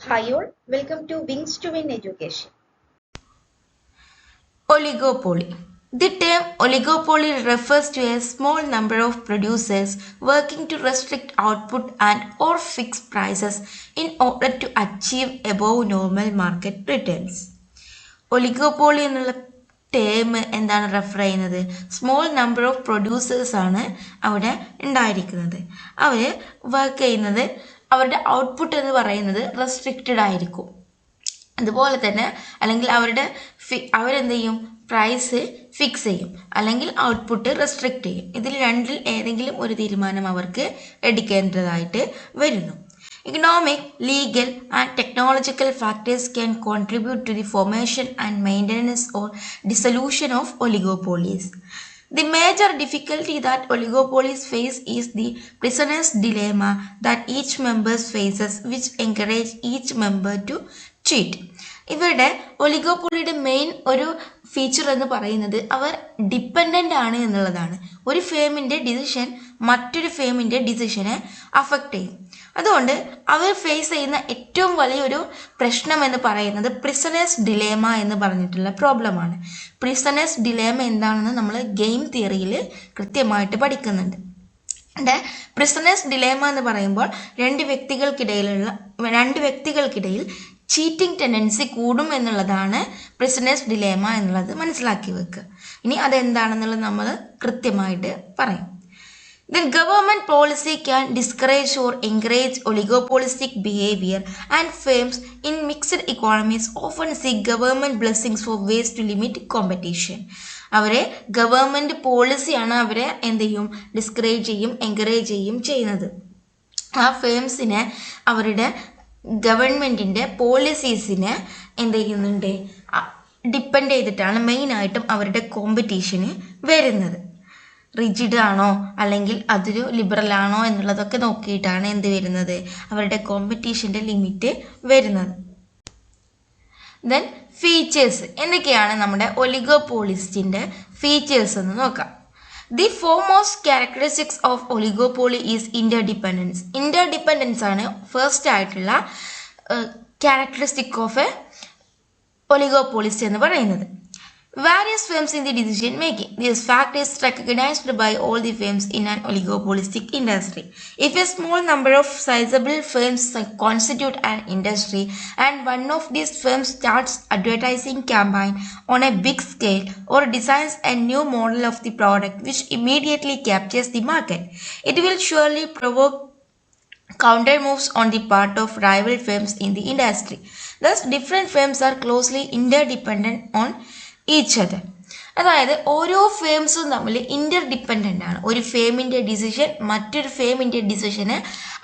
Hi all, welcome to Wings to Win Education. Oligopoly. The term oligopoly refers to a small number of producers working to restrict output and or fix prices in order to achieve above normal market returns. Oligopoly എന്നുള്ള term എന്താണ് refer ചെയ്യുന്നത്? Small number of producers ആണ് അവിടെ ഉണ്ടായിരിക്കുന്നത്. അവർ work ചെയ്യുന്നത് അവരുടെ output എന്ന് പറയുന്നത് റെസ്ട്രിക്റ്റഡ് ആയിരിക്കും. അതുപോലെ തന്നെ അല്ലെങ്കിൽ അവരെന്ത് ചെയ്യും? പ്രൈസ് ഫിക്സ് ചെയ്യും അല്ലെങ്കിൽ ഔട്ട്പുട്ട് റെസ്ട്രിക്റ്റ് ചെയ്യും. ഇതിൽ രണ്ടിൽ ഏതെങ്കിലും ഒരു തീരുമാനം അവർക്ക് എടുക്കേണ്ടതായിട്ട് വരുന്നു. Economic, legal, and technological factors can contribute to the formation and maintenance or dissolution of oligopolies. The major difficulty that oligopolies face is the prisoner's dilemma that each member faces, which encourage each member to cheat. ഇവരുടെ ഒലിഗോപോളിയുടെ main ഒരു feature എന്ന് പറയുന്നത് അവർ dependent ആണ് എന്നുള്ളതാണ്. ഒരു ഫേമിൻ്റെ decision മറ്റൊരു ഫേമിൻ്റെ ഡിസിഷനെ affect ചെയ്യും. അതുകൊണ്ട് അവർ ഫേസ് ചെയ്യുന്ന ഏറ്റവും വലിയൊരു പ്രശ്നം എന്ന് പറയുന്നത് പ്രിസണേഴ്സ് ഡിലേമ എന്ന് പറഞ്ഞിട്ടുള്ള പ്രോബ്ലമാണ്. പ്രിസണേഴ്സ് ഡിലേമ എന്താണെന്ന് നമ്മൾ ഗെയിം തിയറിയിൽ കൃത്യമായിട്ട് പഠിക്കുന്നുണ്ട്. പ്രിസണേഴ്സ് ഡിലേമ എന്ന് പറയുമ്പോൾ രണ്ട് വ്യക്തികൾക്കിടയിൽ ചീറ്റിംഗ് ടെൻഡൻസി കൂടും എന്നുള്ളതാണ് പ്രിസണേഴ്സ് ഡിലേമ എന്നുള്ളത് മനസ്സിലാക്കി വെക്കുക. ഇനി അതെന്താണെന്നുള്ളത് നമ്മൾ കൃത്യമായിട്ട് പറയും. Then government policy can discourage or encourage oligopolistic behavior, and firms in mixed economies often seek government blessings for ways to limit competition. അവരെ ഗവൺമെൻറ് പോളിസിയാണ് അവരെ എന്ത് ചെയ്യും? ഡിസ്കറേജ് ചെയ്യും, എൻകറേജ് ചെയ്യും ചെയ്യുന്നത്. ആ ഫേംസിനെ അവരുടെ ഗവൺമെൻറ്റിൻ്റെ പോളിസീസിനെ എന്ത് ചെയ്യുന്നുണ്ട്? ഡിപ്പെൻഡ് ചെയ്തിട്ടാണ് മെയിനായിട്ടും അവരുടെ കോമ്പറ്റീഷന് വരുന്നത്. റിജിഡ് ആണോ അല്ലെങ്കിൽ അതൊരു ലിബറൽ ആണോ എന്നുള്ളതൊക്കെ നോക്കിയിട്ടാണ് എന്ത് വരുന്നത്? അവരുടെ കോമ്പറ്റീഷൻ്റെ ലിമിറ്റ് വരുന്നത്. ദെൻ ഫീച്ചേഴ്സ് എന്തൊക്കെയാണ് നമ്മുടെ ഒലിഗോപോളിസ്റ്റിൻ്റെ ഫീച്ചേഴ്സ് എന്ന് നോക്കാം. The foremost characteristics of oligopoly is interdependence. Interdependence ആണ് ഫസ്റ്റ് ആയിട്ടുള്ള ക്യാരക്ടറിസ്റ്റിക് ഓഫ് എ ഒലിഗോപോളിസ്റ്റ് എന്ന് പറയുന്നത്. Various firms in the decision making. This fact is recognized by all the firms in an oligopolistic industry. If a small number of sizable firms constitute an industry and one of these firms starts advertising campaign on a big scale or designs a new model of the product which immediately captures the market, it will surely provoke counter moves on the part of rival firms in the industry. Thus, different firms are closely interdependent on each other. അതായത് ഓരോ ഫേംസും തമ്മിൽ ഇൻ്റർ dependent ആണ്. ഒരു ഫേമിൻ്റെ decision മറ്റൊരു ഫേമിൻ്റെ ഡിസിഷനെ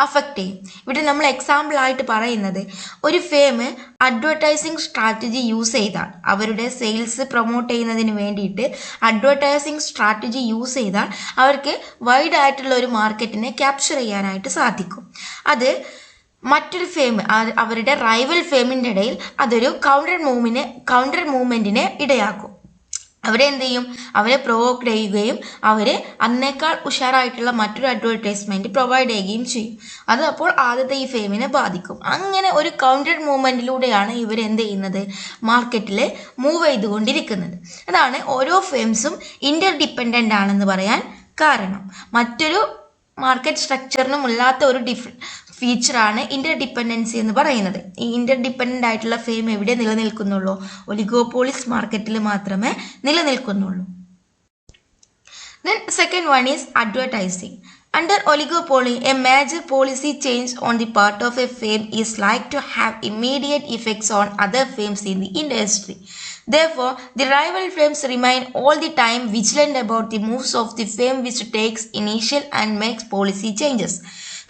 affect ചെയ്യും. ഇവിടെ നമ്മൾ എക്സാമ്പിളായിട്ട് പറയുന്നത് ഒരു ഫേം അഡ്വർടൈസിങ് സ്ട്രാറ്റജി യൂസ് ചെയ്താൽ, അവരുടെ സെയിൽസ് പ്രൊമോട്ട് ചെയ്യുന്നതിന് വേണ്ടിയിട്ട് അഡ്വർടൈസിങ് സ്ട്രാറ്റജി യൂസ് ചെയ്താൽ അവർക്ക് വൈഡ് ആയിട്ടുള്ള ഒരു മാർക്കറ്റിനെ ക്യാപ്ചർ ചെയ്യാനായിട്ട് സാധിക്കും. അത് മറ്റൊരു ഫേം അവരുടെ റൈവൽ ഫേമിൻ്റെ ഇടയിൽ അതൊരു കൗണ്ടർ മൂവ്മെൻറ്റിനെ ഇടയാക്കും. അവരെന്ത് ചെയ്യും? അവരെ പ്രൊവോക്ക് ചെയ്യുകയും അവർ അന്നേക്കാൾ ഉഷാറായിട്ടുള്ള മറ്റൊരു അഡ്വർടൈസ്മെൻറ്റ് പ്രൊവൈഡ് ചെയ്യുകയും ചെയ്യും. അത് അപ്പോൾ ആദ്യത്തെ ഈ ഫേമിനെ ബാധിക്കും. അങ്ങനെ ഒരു കൗണ്ടർ മൂവ്മെൻറ്റിലൂടെയാണ് ഇവരെന്ത് ചെയ്യുന്നത്? മാർക്കറ്റിൽ മൂവ് ചെയ്തുകൊണ്ടിരിക്കുന്നത്. അതാണ് ഓരോ ഫേംസും ഇൻ്റർ ഡിപ്പെൻഡൻ്റ് ആണെന്ന് പറയാൻ കാരണം. മറ്റൊരു മാർക്കറ്റ് സ്ട്രക്ചറിനും ഇല്ലാത്ത ഒരു ഫീച്ചറാണ് ഇൻ്റർഡിപ്പെൻഡൻസി എന്ന് പറയുന്നത്. ഈ ഇൻ്റർഡിപ്പെൻഡൻ്റ് ആയിട്ടുള്ള ഫേം എവിടെ നിലനിൽക്കുന്നുള്ളൂ? ഒലിഗോപോളിസ് മാർക്കറ്റിൽ മാത്രമേ നിലനിൽക്കുന്നുള്ളൂ. Then second one is advertising. Under oligopoly, a major policy change on the part of a firm is like to have immediate effects on other firms in the industry. Therefore, the rival firms remain all the time vigilant about the moves of the firm which takes initial and makes policy changes.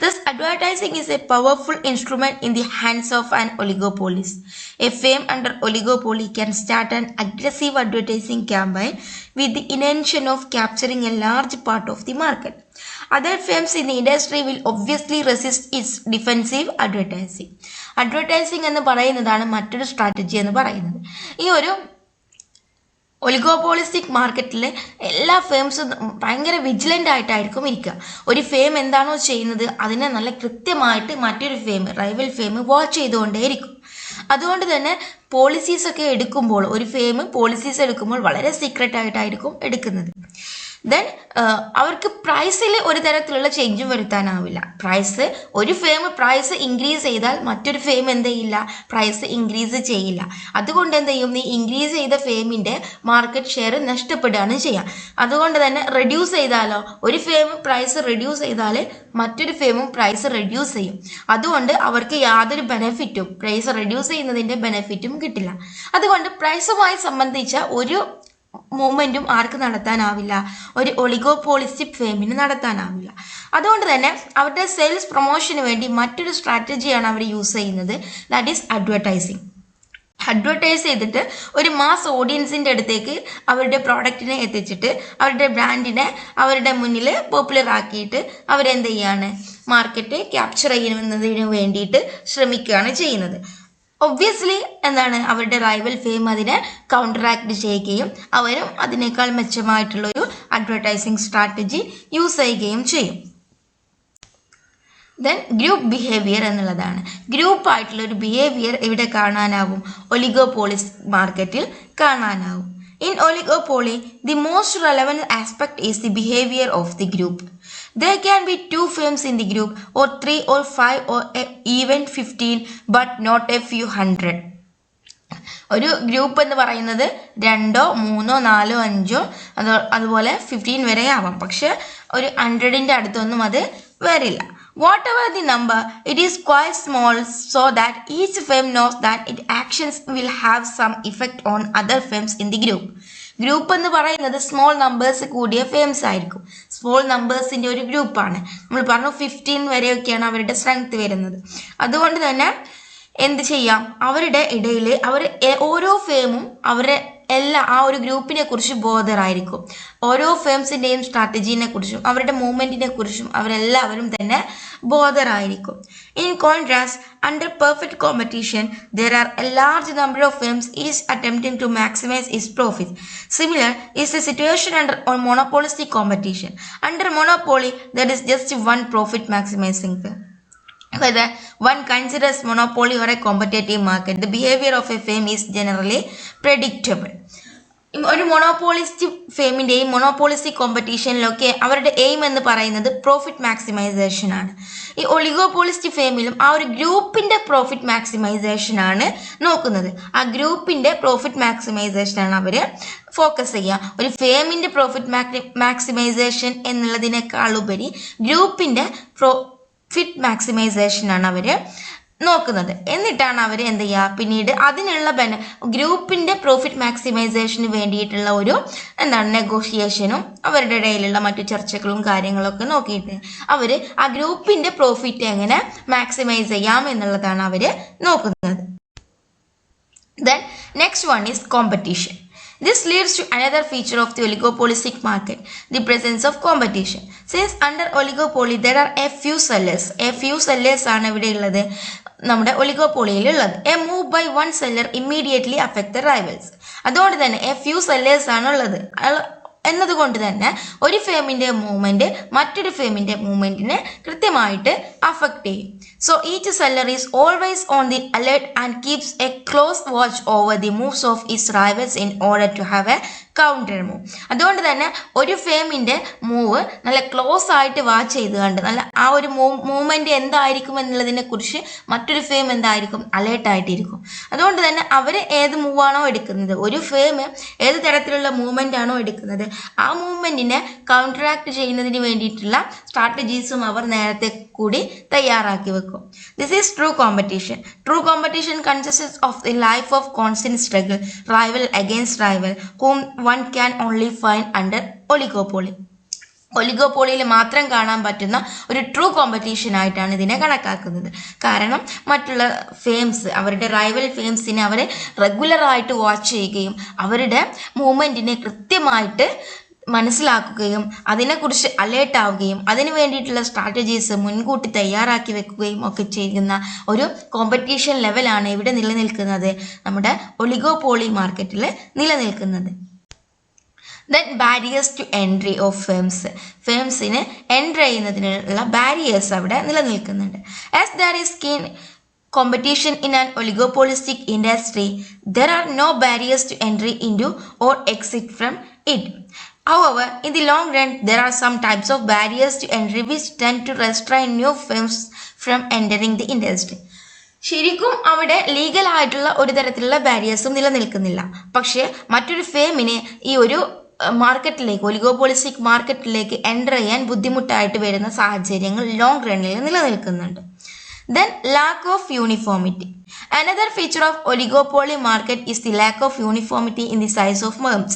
Thus, advertising is a powerful instrument in the hands of an oligopolist. A firm under oligopoly can start an aggressive advertising campaign with the intention of capturing a large part of the market. Other firms in the industry will obviously resist its defensive advertising. Advertising എന്ന് പറയുന്നതാണ് മറ്റൊരു strategy എന്ന് പറയുന്നത്. ഈ ഒരു ഒലിഗോപോളിസ്റ്റിക് മാർക്കറ്റിൽ എല്ലാ ഫേംസും ഭയങ്കര വിജിലൻ്റ് ആയിട്ടായിരിക്കും ഇരിക്കുക. ഒരു ഫേം എന്താണോ ചെയ്യുന്നത് അതിനെ നല്ല കൃത്യമായിട്ട് മറ്റൊരു റൈവൽ ഫേം വാച്ച് ചെയ്തുകൊണ്ടേയിരിക്കും. അതുകൊണ്ട് തന്നെ പോളിസീസ് ഒക്കെ എടുക്കുമ്പോൾ ഒരു ഫേം പോളിസീസ് എടുക്കുമ്പോൾ വളരെ സീക്രട്ട് ആയിട്ടായിരിക്കും എടുക്കുന്നത്. ദെൻ അവർക്ക് പ്രൈസിൽ ഒരു തരത്തിലുള്ള ചേഞ്ചും വരുത്താനാവില്ല. ഒരു ഫേം പ്രൈസ് ഇൻക്രീസ് ചെയ്താൽ മറ്റൊരു ഫേം എന്ത് ചെയ്യില്ല, പ്രൈസ് ഇൻക്രീസ് ചെയ്യില്ല. അതുകൊണ്ട് എന്ത് ചെയ്യും, ഈ ഇൻക്രീസ് ചെയ്ത ഫേമിൻ്റെ മാർക്കറ്റ് ഷെയർ നഷ്ടപ്പെടുകയാണ് ചെയ്യുക. അതുകൊണ്ട് തന്നെ റെഡ്യൂസ് ചെയ്താലോ, ഒരു ഫേം പ്രൈസ് റെഡ്യൂസ് ചെയ്താൽ മറ്റൊരു ഫേമും പ്രൈസ് റെഡ്യൂസ് ചെയ്യും. അതുകൊണ്ട് അവർക്ക് യാതൊരു ബെനഫിറ്റും, പ്രൈസ് റെഡ്യൂസ് ചെയ്യുന്നതിൻ്റെ ബെനഫിറ്റും കിട്ടില്ല. അതുകൊണ്ട് പ്രൈസുമായി സംബന്ധിച്ച ഒരു മൂവ്മെൻറ്റും ആർക്ക് നടത്താനാവില്ല, ഒരു ഒളിഗോപോളിസ്റ്റിക് ഫേമിന് നടത്താനാവില്ല. അതുകൊണ്ട് തന്നെ അവരുടെ സെയിൽസ് പ്രൊമോഷന് വേണ്ടി മറ്റൊരു സ്ട്രാറ്റജിയാണ് അവർ യൂസ് ചെയ്യുന്നത്, ദാറ്റ് ഈസ് അഡ്വർടൈസിങ്. അഡ്വർടൈസ് ചെയ്തിട്ട് ഒരു മാസ് ഓഡിയൻസിൻ്റെ അടുത്തേക്ക് അവരുടെ പ്രോഡക്റ്റിനെ എത്തിച്ചിട്ട് അവരുടെ ബ്രാൻഡിനെ അവരുടെ മുന്നിൽ പോപ്പുലർ ആക്കിയിട്ട് അവരെന്ത് ചെയ്യാണ്, മാർക്കറ്റ് ക്യാപ്ചർ ചെയ്യുന്നതിന് വേണ്ടിയിട്ട് ശ്രമിക്കുകയാണ് ചെയ്യുന്നത്. ഒബ്വിയസ്ലി എന്താണ്, അവരുടെ റൈവൽ ഫേം അതിനെ കൗണ്ടറാക്ട് ചെയ്യുകയും അവരും അതിനേക്കാൾ മെച്ചമായിട്ടുള്ളൊരു അഡ്വർടൈസിങ് സ്ട്രാറ്റജി യൂസ് ചെയ്യുകയും ചെയ്യും. ദെൻ ഗ്രൂപ്പ് ബിഹേവിയർ എന്നുള്ളതാണ്. ഗ്രൂപ്പായിട്ടുള്ളൊരു ബിഹേവിയർ ഇവിടെ കാണാനാവും, ഒലിഗോപോളിസ് മാർക്കറ്റിൽ കാണാനാവും. In oligopoly, the most relevant aspect is the behavior of the group. There can be 2 firms in the group, or 3 or 5 or even 15, but not a few hundred. ഒരു group എന്ന് പറയുന്നത് 2, 3, 4, 5 അതുപോലെ 15 വരെ ആവാം. പക്ഷെ ഒരു 100ൻ്റെ അടുത്തൊന്നും അത് വരില്ല. Whatever the number, it is quite small so that each firm knows that its actions will have some effect on other firms in the group. Group എന്ന് പറയുന്നത് സ്മോൾ നമ്പേഴ്സ് കൂടിയ ഫേംസ് ആയിരിക്കും. സ്മോൾ നമ്പേഴ്സിൻ്റെ ഒരു ഗ്രൂപ്പാണ്. നമ്മൾ പറഞ്ഞു 15 വരെയൊക്കെയാണ് അവരുടെ സ്ട്രെങ്ത് വരുന്നത്. അതുകൊണ്ട് തന്നെ എന്ത് ചെയ്യാം, അവരുടെ ഇടയിൽ ഓരോ ഫേമും അവരുടെ ആ ഒരു ഗ്രൂപ്പിനെ കുറിച്ച് ബോധറായിരിക്കും. ഓരോ ഫേംസിൻ്റെയും സ്ട്രാറ്റജീനെ കുറിച്ചും അവരുടെ മൂവ്മെൻറ്റിനെ കുറിച്ചും അവരെല്ലാവരും തന്നെ ബോധറായിരിക്കും. In contrast, under perfect competition, there are a large number of firms each attempting to maximize its profits. Similar is the situation under monopolistic competition. Under monopoly, there is just one profit maximizing firm. Whether one considers monopoly or a competitive market, the behavior of a firm is generally predictable. ഒരു മൊണോപോളിസ്റ്റ് ഫേമിൻ്റെയും monopolistic കോമ്പറ്റീഷനിലൊക്കെ അവരുടെ aim എന്ന് പറയുന്നത് profit maximisation ആണ്. ഈ ഒളിഗോപോളിസ്റ്റ് ഫേമിലും ആ ഒരു ഗ്രൂപ്പിൻ്റെ profit maximisation ആണ് നോക്കുന്നത്. ആ ഗ്രൂപ്പിൻ്റെ പ്രോഫിറ്റ് മാക്സിമൈസേഷൻ ആണ് അവർ ഫോക്കസ് ചെയ്യുക. ഒരു ഫേമിൻ്റെ പ്രോഫിറ്റ് മാക്സിമൈസേഷൻ എന്നുള്ളതിനേക്കാളുപരി ഗ്രൂപ്പിൻ്റെ പ്രോഫിറ്റ് മാക്സിമൈസേഷൻ ആണ് അവർ നോക്കുന്നത്. എന്നിട്ടാണ് അവർ എന്ത് ചെയ്യുക, പിന്നീട് അതിനുള്ള ഗ്രൂപ്പിൻ്റെ പ്രോഫിറ്റ് മാക്സിമൈസേഷന് വേണ്ടിയിട്ടുള്ള ഒരു നെഗോഷിയേഷനും അവരുടെ ഇടയിലുള്ള മറ്റു ചർച്ചകളും കാര്യങ്ങളൊക്കെ നോക്കിയിട്ട് അവർ ആ ഗ്രൂപ്പിൻ്റെ പ്രോഫിറ്റ് എങ്ങനെ മാക്സിമൈസ് ചെയ്യാം എന്നുള്ളതാണ് അവർ നോക്കുന്നത്. Then next one is competition. This leads to another feature of the oligopolistic market, the presence of competition. Since under oligopoly there are a few sellers ആണ് ഇവിടെ ഉള്ളത്, നമ്മുടെ ഒലിഗോപോളിയിൽ ഉള്ളത്. A move by one seller immediately affect the rivals. അതുകൊണ്ട് തന്നെ a few sellers ആണ് ഉള്ളത് എന്നതുകൊണ്ട് തന്നെ ഒരു ഫേമിൻ്റെ മൂവ്മെൻറ്റ് മറ്റൊരു ഫേമിൻ്റെ മൂവ്മെൻറ്റിനെ കൃത്യമായിട്ട് അഫക്റ്റ് ചെയ്യും. So each seller is always on the alert and keeps a close watch over the moves of its rivals in order to have a counter move. അതുകൊണ്ട് തന്നെ ഒരു ഫേമിൻ്റെ മൂവ് നല്ല ക്ലോസ് ആയിട്ട് വാച്ച് ചെയ്ത് കണ്ട് നല്ല ആ ഒരു മൂവ്മെൻറ്റ് എന്തായിരിക്കും എന്നുള്ളതിനെ കുറിച്ച് മറ്റൊരു ഫേം എന്തായിരിക്കും, അലേർട്ടായിട്ടിരിക്കും. അതുകൊണ്ട് തന്നെ അവർ ഏത് മൂവാണോ എടുക്കുന്നത്, ഒരു ഫേം ഏത് തരത്തിലുള്ള മൂവ്മെൻ്റ് ആണോ എടുക്കുന്നത് ആ മൂവ്മെൻറ്റിനെ കൗണ്ടറാക്ട് ചെയ്യുന്നതിന് വേണ്ടിയിട്ടുള്ള സ്ട്രാറ്റജീസും അവർ നേരത്തെ കൂടി തയ്യാറാക്കി വെക്കും. This is true competition. True competition consists of the life of constant struggle, rival against rival, whom one can only find under oligopoly. ഒലിഗോപോളിയിൽ മാത്രം കാണാൻ പറ്റുന്ന ഒരു ട്രൂ കോമ്പറ്റീഷൻ ആയിട്ടാണ് ഇതിനെ കണക്കാക്കുന്നത്. കാരണം മറ്റുള്ള ഫേംസ്, അവരുടെ റൈവൽ ഫേംസിനെ അവർ റെഗുലറായിട്ട് വാച്ച് ചെയ്യുകയും അവരുടെ മൂവ്മെൻറ്റിനെ കൃത്യമായിട്ട് മനസ്സിലാക്കുകയും അതിനെക്കുറിച്ച് അലേർട്ട് ആവുകയും അതിന് വേണ്ടിയിട്ടുള്ള സ്ട്രാറ്റജീസ് മുൻകൂട്ടി തയ്യാറാക്കി വെക്കുകയും ഒക്കെ ചെയ്യുന്ന ഒരു കോമ്പറ്റീഷൻ ലെവലാണ് ഇവിടെ നിലനിൽക്കുന്നത്, നമ്മുടെ ഒലിഗോപോളി മാർക്കറ്റിൽ നിലനിൽക്കുന്നത്. Then barriers to entry of ഫേംസിന് എൻട്രി ചെയ്യുന്നതിനുള്ള ബാരിയേഴ്സ് അവിടെ നിലനിൽക്കുന്നുണ്ട്. As there is keen competition in an oligopolistic industry, there are no barriers to entry into or exit from it. However, in the long run, there are some types of barriers to entry which tend to restrain new firms from entering the industry. ശരിക്കും അവിടെ legal ആയിട്ടുള്ള ഒരു തരത്തിലുള്ള ബാരിയേഴ്സും നിലനിൽക്കുന്നില്ല. പക്ഷേ മറ്റൊരു ഫേമിന് ഈ ഒരു മാർക്കറ്റിലേക്ക്, ഒലിഗോപോളിസ്റ്റിക് മാർക്കറ്റിലേക്ക് എൻ്റർ ചെയ്യാൻ ബുദ്ധിമുട്ടായിട്ട് വരുന്ന സാഹചര്യങ്ങൾ ലോങ് റണ്ണിൽ നിലനിൽക്കുന്നുണ്ട്. Then lack of uniformity. Another feature of oligopoly market is the lack of uniformity in the size of firms.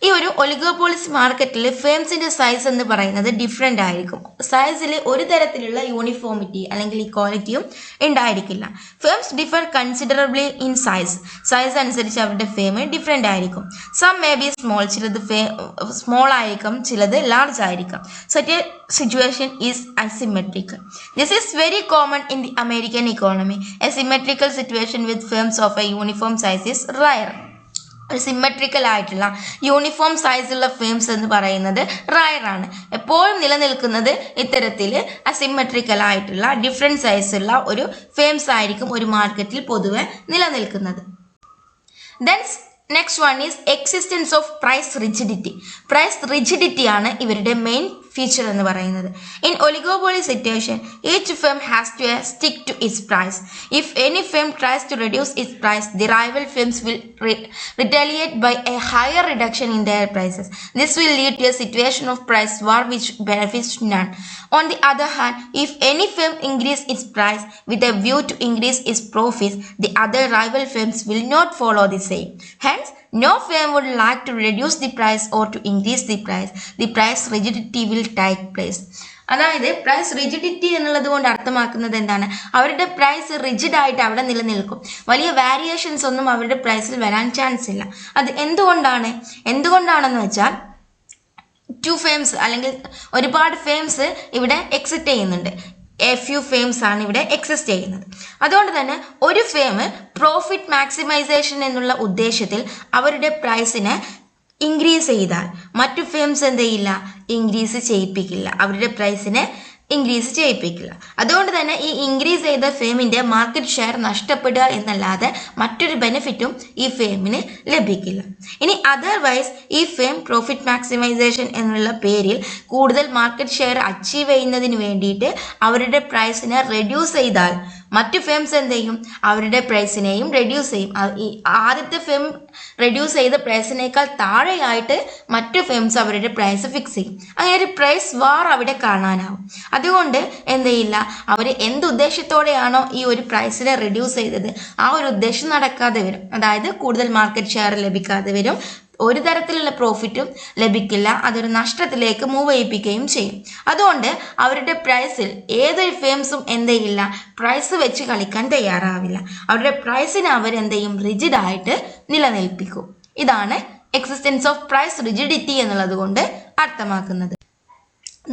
ഈ ഒരു ഒലിഗോപോളിസ് മാർക്കറ്റിൽ ഫേംസിന്റെ സൈസ് എന്ന് പറയുന്നത് ഡിഫറെൻ്റ് ആയിരിക്കും. സൈസിൽ ഒരു തരത്തിലുള്ള യൂണിഫോമിറ്റി അല്ലെങ്കിൽ ഇക്വാലിറ്റിയും ഉണ്ടായിരിക്കില്ല. Firms differ considerably in size അനുസരിച്ച് അവരുടെ ഫേം ഡിഫറെൻ്റ് ആയിരിക്കും. സം മേ ബി സ്മോൾ, ചിലത് സ്മോൾ ആയിരിക്കും, ചിലത് ലാർജ് ആയിരിക്കും. Such a situation is asymmetrical. This is very common in the American economy. A symmetrical situation with firms of a uniform size is rare. ഒരു symmetrical ആയിട്ടുള്ള uniform സൈസുള്ള firms എന്ന് പറയുന്നത് റയറാണ്. എപ്പോഴും നിലനിൽക്കുന്നത് ഇത്തരത്തിൽ അസിമെട്രിക്കൽ ആയിട്ടുള്ള ഡിഫറെൻറ്റ് സൈസുള്ള ഒരു ഫേംസ് ആയിരിക്കും ഒരു മാർക്കറ്റിൽ പൊതുവെ നിലനിൽക്കുന്നത്. Then next one is existence of price rigidity. Price rigidity ആണ് ഇവരുടെ മെയിൻ ഫീച്ചർ എന്ന് പറയുന്നത്. In oligopoly situation each firm has to stick to its price. If any firm tries to reduce its price, the rival firms will retaliate by a higher reduction in their prices. This will lead to a situation of price war which benefits none. On the other hand, if any firm increases its price with a view to increase its profits, the other rival firms will not follow the same. Hence, no firm would like to reduce the price or to increase the price. The price rigidity will take place. അതായത് price rigidity എന്നുള്ളത് കൊണ്ട് അർത്ഥമാക്കുന്നത് എന്താണ്? അവരുടെ price rigid ആയിട്ട് അവിടെ നിലനിൽക്കും. വലിയ വാരിയേഷൻസ് ഒന്നും അവരുടെ പ്രൈസിൽ വരാൻ ചാൻസ് ഇല്ല. അത് എന്തുകൊണ്ടാണെന്ന് വെച്ചാൽ ഫേംസ് അല്ലെങ്കിൽ ഒരുപാട് ഫേംസ് ഇവിടെ എക്സിറ്റ് ചെയ്യുന്നുണ്ട്. ഫ്യൂ ഫേംസ് ആണ് ഇവിടെ എക്സിസ്റ്റ് ചെയ്യുന്നത്. അതുകൊണ്ട് തന്നെ ഒരു ഫേം പ്രോഫിറ്റ് മാക്സിമൈസേഷൻ എന്നുള്ള ഉദ്ദേശത്തിൽ അവരുടെ പ്രൈസിനെ ഇൻക്രീസ് ചെയ്താൽ മറ്റു ഫേംസ് എന്ത് ചെയ്യില്ല? ഇൻക്രീസ് ചെയ്യിപ്പിക്കില്ല, അവരുടെ പ്രൈസിനെ ഇൻക്രീസ് ചെയ്യിപ്പിക്കില്ല. അതുകൊണ്ട് തന്നെ ഈ ഇൻക്രീസ് ചെയ്ത ഫേമിൻ്റെ മാർക്കറ്റ് ഷെയർ നഷ്ടപ്പെടുക എന്നല്ലാതെ മറ്റൊരു ബെനിഫിറ്റും ഈ ഫേമിന് ലഭിക്കില്ല. ഇനി അതർവൈസ് ഈ ഫേം പ്രോഫിറ്റ് മാക്സിമൈസേഷൻ എന്നുള്ള പേരിൽ കൂടുതൽ മാർക്കറ്റ് ഷെയർ അച്ചീവ് ചെയ്യുന്നതിന് വേണ്ടിയിട്ട് അവരുടെ പ്രൈസിനെ റെഡ്യൂസ് ചെയ്താൽ മറ്റു ഫേംസ് എന്ത് ചെയ്യും? അവരുടെ പ്രൈസിനെയും റെഡ്യൂസ് ചെയ്യും. ഈ ആദ്യത്തെ ഫേം റെഡ്യൂസ് ചെയ്ത പ്രൈസിനേക്കാൾ താഴെയായിട്ട് മറ്റു ഫേംസ് അവരുടെ പ്രൈസ് ഫിക്സ് ചെയ്യും. അങ്ങനെ ഒരു പ്രൈസ് വാർ അവിടെ കാണാനാവും. അതുകൊണ്ട് എന്ത് ചെയ്യില്ല, അവർ എന്തുദ്ദേശത്തോടെയാണോ ഈ ഒരു പ്രൈസിനെ റെഡ്യൂസ് ചെയ്തത് ആ ഒരു ഉദ്ദേശം നടക്കാതെ വരും. അതായത് കൂടുതൽ മാർക്കറ്റ് ഷെയർ ലഭിക്കാതെ വരും, ഒരു തരത്തിലുള്ള പ്രോഫിറ്റും ലഭിക്കില്ല, അതൊരു നഷ്ടത്തിലേക്ക് മൂവ് ചെയ്യിപ്പിക്കുകയും ചെയ്യും. അതുകൊണ്ട് അവരുടെ പ്രൈസിൽ ഏതൊരു ഫേംസും എന്ത് ചെയ്യില്ല, പ്രൈസ് വെച്ച് കളിക്കാൻ തയ്യാറാവില്ല. അവരുടെ പ്രൈസിനെ അവരെന്ത് ചെയ്യും? റിജിഡായിട്ട് നിലനിൽപ്പിക്കും. ഇതാണ് എക്സിസ്റ്റൻസ് ഓഫ് പ്രൈസ് റിജിഡിറ്റി എന്നുള്ളത് കൊണ്ട് അർത്ഥമാക്കുന്നത്.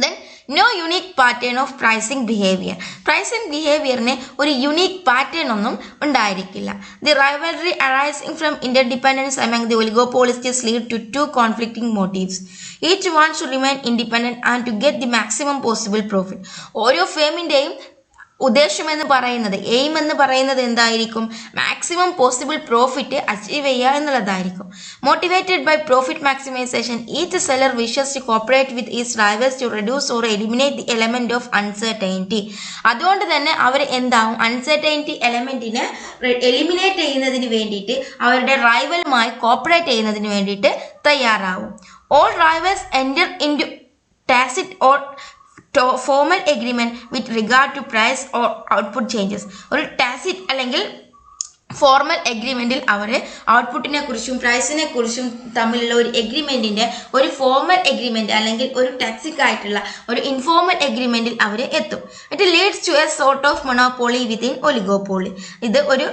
Then no unique pattern of pricing behavior. Pricing behaviorന് ഒരു യുണീക്ക് പാറ്റേൺ ഒന്നും ഉണ്ടായിരിക്കില്ല. The rivalry arising from interdependence among the oligopolists lead to two conflicting motives. Each wants to remain independent and to get the maximum possible profit. ഓരോ ഫേമിൻ്റെയും ഉദ്ദേശം എന്ന് പറയുന്നത്, aim എന്ന് പറയുന്നത് എന്തായിരിക്കും? മാക്സിമം പോസിബിൾ പ്രോഫിറ്റ് അച്ചീവ് ചെയ്യുക എന്നുള്ളതായിരിക്കും. Motivated by profit maximisation each seller wishes to cooperate with is rivals to reduce or eliminate the element of uncertainty. അതുകൊണ്ട് തന്നെ അവർ എന്താവും? അൺസർട്ടൈനിറ്റി എലമെന്റിനെ എലിമിനേറ്റ് ചെയ്യുന്നതിന് വേണ്ടിയിട്ട് അവരുടെ റൈവലുമായി കോപ്പറേറ്റ് ചെയ്യുന്നതിന് വേണ്ടിയിട്ട് തയ്യാറാവും. All rivals enter into tacit or formal agreement with regard to price or output changes. ഒരു ടാസിറ്റ് അല്ലെങ്കിൽ ഫോർമൽ എഗ്രിമെന്റിൽ അവർ ഔട്ട്പുട്ടിനെ കുറിച്ചും പ്രൈസിനെ കുറിച്ചും തമ്മിലുള്ള ഒരു എഗ്രിമെന്റിന്റെ ഒരു ഫോർമൽ എഗ്രിമെന്റ് അല്ലെങ്കിൽ ഒരു ടാക്സിക് ആയിട്ടുള്ള ഒരു ഇൻഫോർമൽ എഗ്രിമെന്റിൽ അവർ എത്തും. It leads to a sort of monopoly within oligopoly. ഇത് ഒരു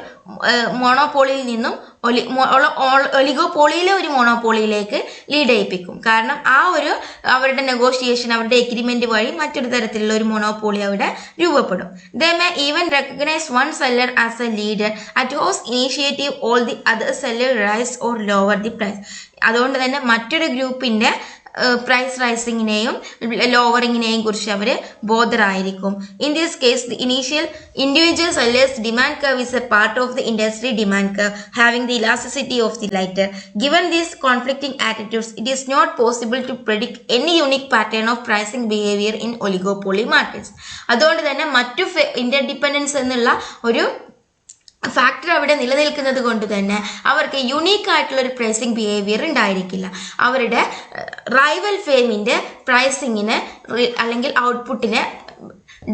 മൊണോപോളിയിൽ നിന്നും ഒലിഗോപോളിയിലെ ഒരു മോണോപോളിയിലേക്ക് ലീഡ് ചെയ്യിപ്പിക്കും. കാരണം ആ ഒരു അവരുടെ നെഗോഷിയേഷൻ, അവരുടെ എഗ്രിമെന്റ് വഴി മറ്റൊരു തരത്തിലുള്ള ഒരു മോണോപോളി അവിടെ രൂപപ്പെടും. They may even recognise one seller as a leader at whose initiative all the other seller raise or lower the price. അതുകൊണ്ട് തന്നെ മറ്റൊരു ഗ്രൂപ്പിന്റെ പ്രൈസ് റൈസിങ്ങിനെയും ലോവറിങ്ങിനെയും കുറിച്ച് അവർ ബോധറായിരിക്കും. In this case the individual sellers demand curve is a part of the industry demand curve having the elasticity of the lighter. Given these conflicting attitudes, it is not possible to predict any unique pattern of pricing behavior in oligopoly markets. അതുകൊണ്ട് തന്നെ മറ്റു interdependence എന്നുള്ള ഒരു factor അവിടെ നിലനിൽക്കുന്നത് കൊണ്ട് തന്നെ അവർക്ക് യുണീക്ക് ആയിട്ടുള്ള ഒരു പ്രൈസിങ് ബിഹേവിയർ ഉണ്ടായിരിക്കില്ല. അവരുടെ റൈവൽ ഫേമിന്റെ പ്രൈസിങ്ങിന് അല്ലെങ്കിൽ ഔട്ട്പുട്ടിനെ